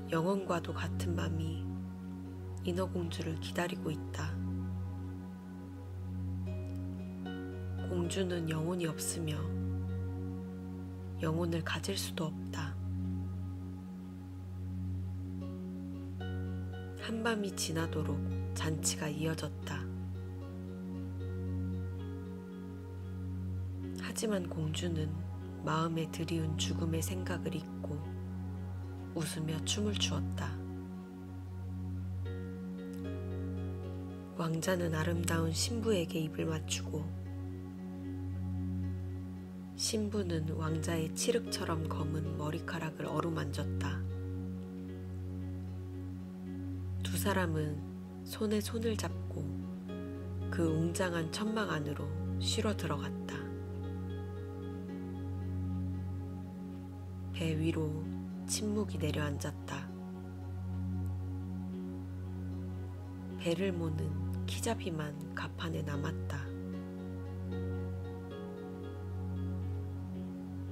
영원과도 같은 밤이 인어공주를 기다리고 있다. 공주는 영혼이 없으며 영혼을 가질 수도 없다. 한밤이 지나도록 잔치가 이어졌다. 하지만 공주는 마음에 드리운 죽음의 생각을 잊고 웃으며 춤을 추었다. 왕자는 아름다운 신부에게 입을 맞추고 신부는 왕자의 칠흑처럼 검은 머리카락을 어루만졌다. 두 사람은 손에 손을 잡고 그 웅장한 천막 안으로 쉬러 들어갔다. 배 위로 침묵이 내려앉았다. 배를 모는 키잡이만 갑판에 남았다.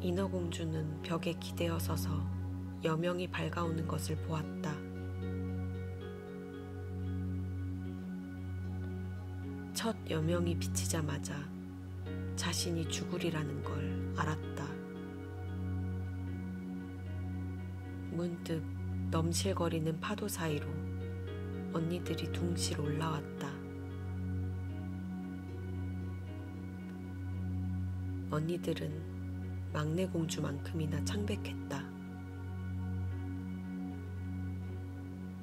인어공주는 벽에 기대어 서서 여명이 밝아오는 것을 보았다. 첫 여명이 비치자마자 자신이 죽으리라는 걸 알았다. 문득 넘실거리는 파도 사이로 언니들이 둥실 올라왔다. 언니들은 막내 공주만큼이나 창백했다.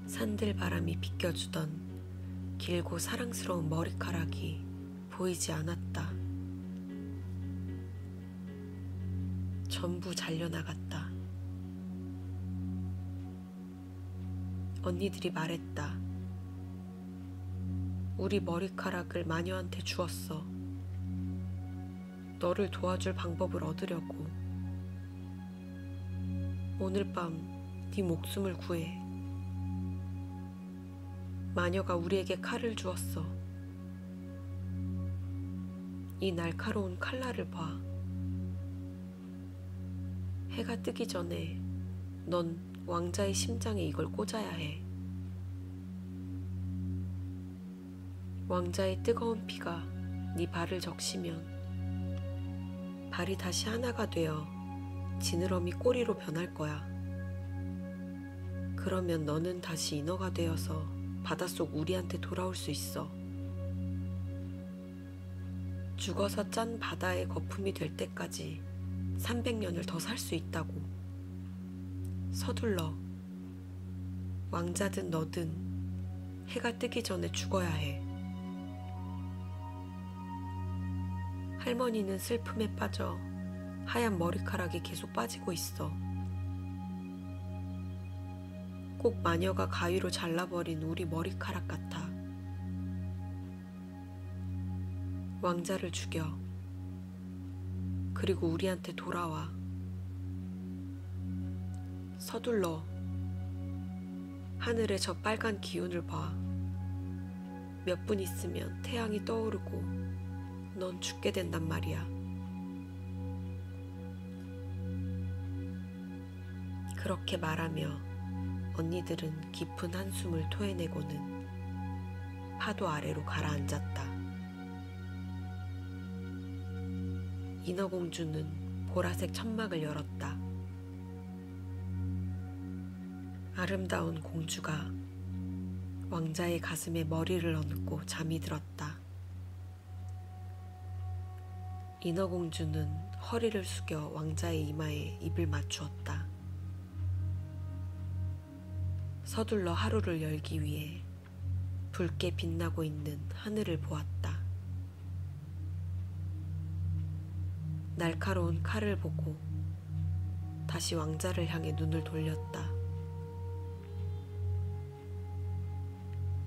산들바람이 비껴주던 길고 사랑스러운 머리카락이 보이지 않았다. 전부 잘려나갔다. 언니들이 말했다. 우리 머리카락을 마녀한테 주었어. 너를 도와줄 방법을 얻으려고. 오늘 밤 네 목숨을 구해. 마녀가 우리에게 칼을 주었어. 이 날카로운 칼날을 봐. 해가 뜨기 전에 넌 왕자의 심장에 이걸 꽂아야 해. 왕자의 뜨거운 피가 네 발을 적시면 발이 다시 하나가 되어 지느러미 꼬리로 변할 거야. 그러면 너는 다시 인어가 되어서 바닷속 우리한테 돌아올 수 있어. 죽어서 짠 바다의 거품이 될 때까지 300년을 더 살 수 있다고. 서둘러. 왕자든 너든 해가 뜨기 전에 죽어야 해. 할머니는 슬픔에 빠져 하얀 머리카락이 계속 빠지고 있어. 꼭 마녀가 가위로 잘라버린 우리 머리카락 같아. 왕자를 죽여. 그리고 우리한테 돌아와. 서둘러. 하늘의 저 빨간 기운을 봐. 몇 분 있으면 태양이 떠오르고 넌 죽게 된단 말이야. 그렇게 말하며 언니들은 깊은 한숨을 토해내고는 파도 아래로 가라앉았다. 인어공주는 보라색 천막을 열었다. 아름다운 공주가 왕자의 가슴에 머리를 얹고 잠이 들었다. 인어공주는 허리를 숙여 왕자의 이마에 입을 맞추었다. 서둘러 하루를 열기 위해 붉게 빛나고 있는 하늘을 보았다. 날카로운 칼을 보고 다시 왕자를 향해 눈을 돌렸다.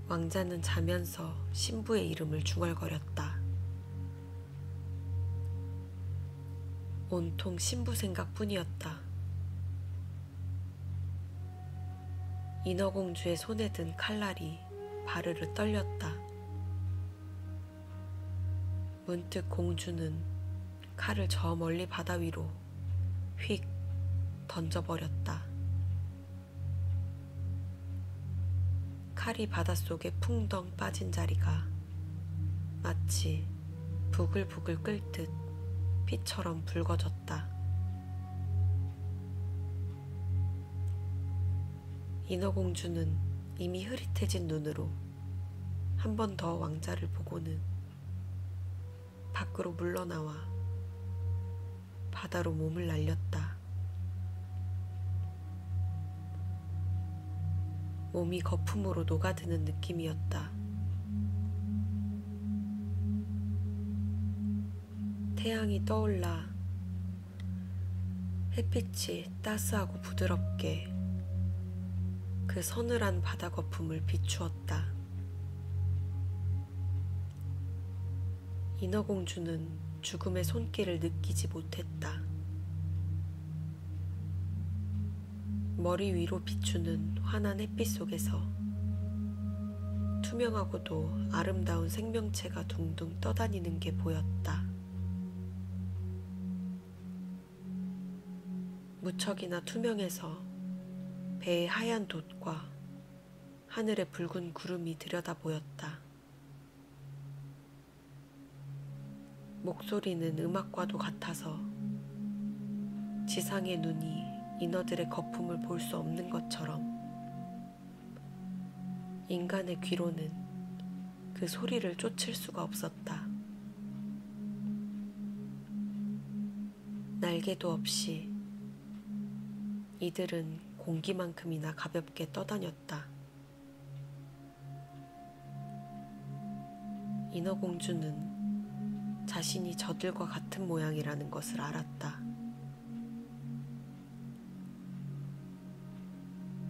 왕자는 자면서 신부의 이름을 중얼거렸다. 온통 신부 생각뿐이었다. 인어공주의 손에 든 칼날이 바르르 떨렸다. 문득 공주는 칼을 저 멀리 바다 위로 휙 던져버렸다. 칼이 바닷속에 풍덩 빠진 자리가 마치 부글부글 끓듯 피처럼 붉어졌다. 인어공주는 이미 흐릿해진 눈으로 한 번 더 왕자를 보고는 밖으로 물러나와 바다로 몸을 날렸다. 몸이 거품으로 녹아드는 느낌이었다. 태양이 떠올라 햇빛이 따스하고 부드럽게 그 서늘한 바다 거품을 비추었다. 인어공주는 죽음의 손길을 느끼지 못했다. 머리 위로 비추는 환한 햇빛 속에서 투명하고도 아름다운 생명체가 둥둥 떠다니는 게 보였다. 무척이나 투명해서 배의 하얀 돛과 하늘의 붉은 구름이 들여다 보였다. 목소리는 음악과도 같아서 지상의 눈이 인어들의 거품을 볼 수 없는 것처럼 인간의 귀로는 그 소리를 쫓을 수가 없었다. 날개도 없이 이들은 공기만큼이나 가볍게 떠다녔다. 인어공주는 자신이 저들과 같은 모양이라는 것을 알았다.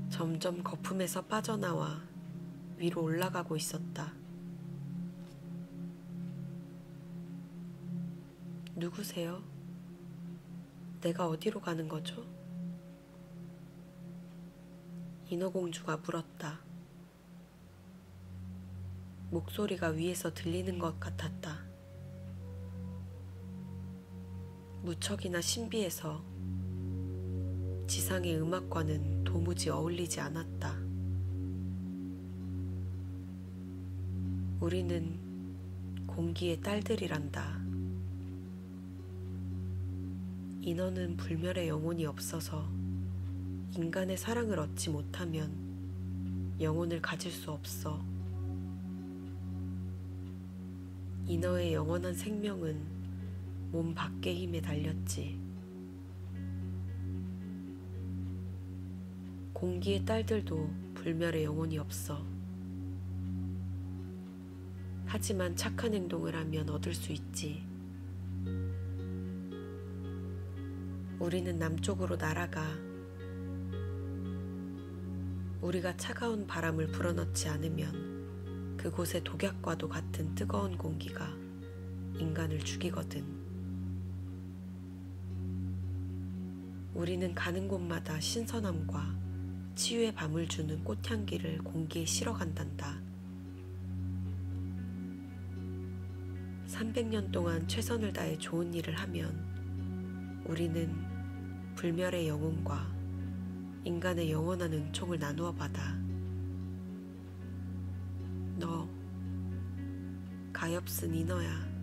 점점 거품에서 빠져나와 위로 올라가고 있었다. 누구세요? 내가 어디로 가는 거죠? 인어공주가 물었다. 목소리가 위에서 들리는 것 같았다. 무척이나 신비해서 지상의 음악과는 도무지 어울리지 않았다. 우리는 공기의 딸들이란다. 인어는 불멸의 영혼이 없어서 인간의 사랑을 얻지 못하면 영혼을 가질 수 없어. 인어의 영원한 생명은 몸 밖의 힘에 달렸지. 공기의 딸들도 불멸의 영혼이 없어. 하지만 착한 행동을 하면 얻을 수 있지. 우리는 남쪽으로 날아가. 우리가 차가운 바람을 불어넣지 않으면 그곳의 독약과도 같은 뜨거운 공기가 인간을 죽이거든. 우리는 가는 곳마다 신선함과 치유의 밤을 주는 꽃향기를 공기에 실어간단다. 300년 동안 최선을 다해 좋은 일을 하면 우리는 불멸의 영혼과 인간의 영원한 은총을 나누어 받아. 너 가엾은 인어야.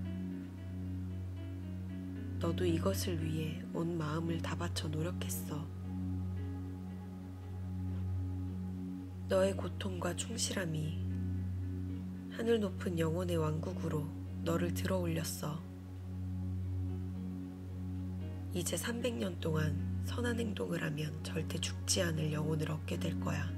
너도 이것을 위해 온 마음을 다 바쳐 노력했어. 너의 고통과 충실함이 하늘 높은 영혼의 왕국으로 너를 들어 올렸어. 이제 300년 동안 선한 행동을 하면 절대 죽지 않을 영혼을 얻게 될 거야.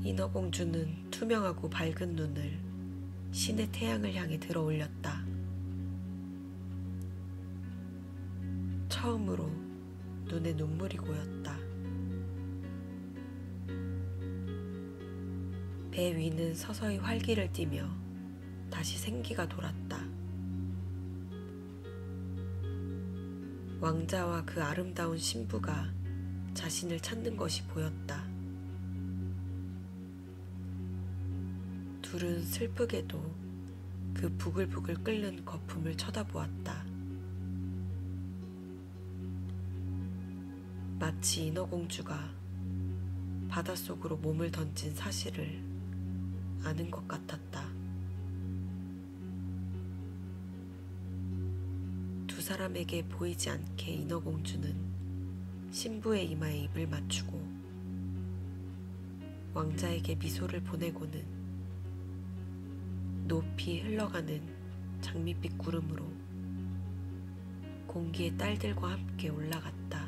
인어공주는 투명하고 밝은 눈을 신의 태양을 향해 들어 올렸다. 처음으로 눈에 눈물이 고였다. 배 위는 서서히 활기를 띠며 다시 생기가 돌았다. 왕자와 그 아름다운 신부가 자신을 찾는 것이 보였다. 둘은 슬프게도 그 부글부글 끓는 거품을 쳐다보았다. 마치 인어공주가 바닷속으로 몸을 던진 사실을 아는 것 같았다. 두 사람에게 보이지 않게 인어공주는 신부의 이마에 입을 맞추고 왕자에게 미소를 보내고는 높이 흘러가는 장밋빛 구름으로 공기에 딸들과 함께 올라갔다.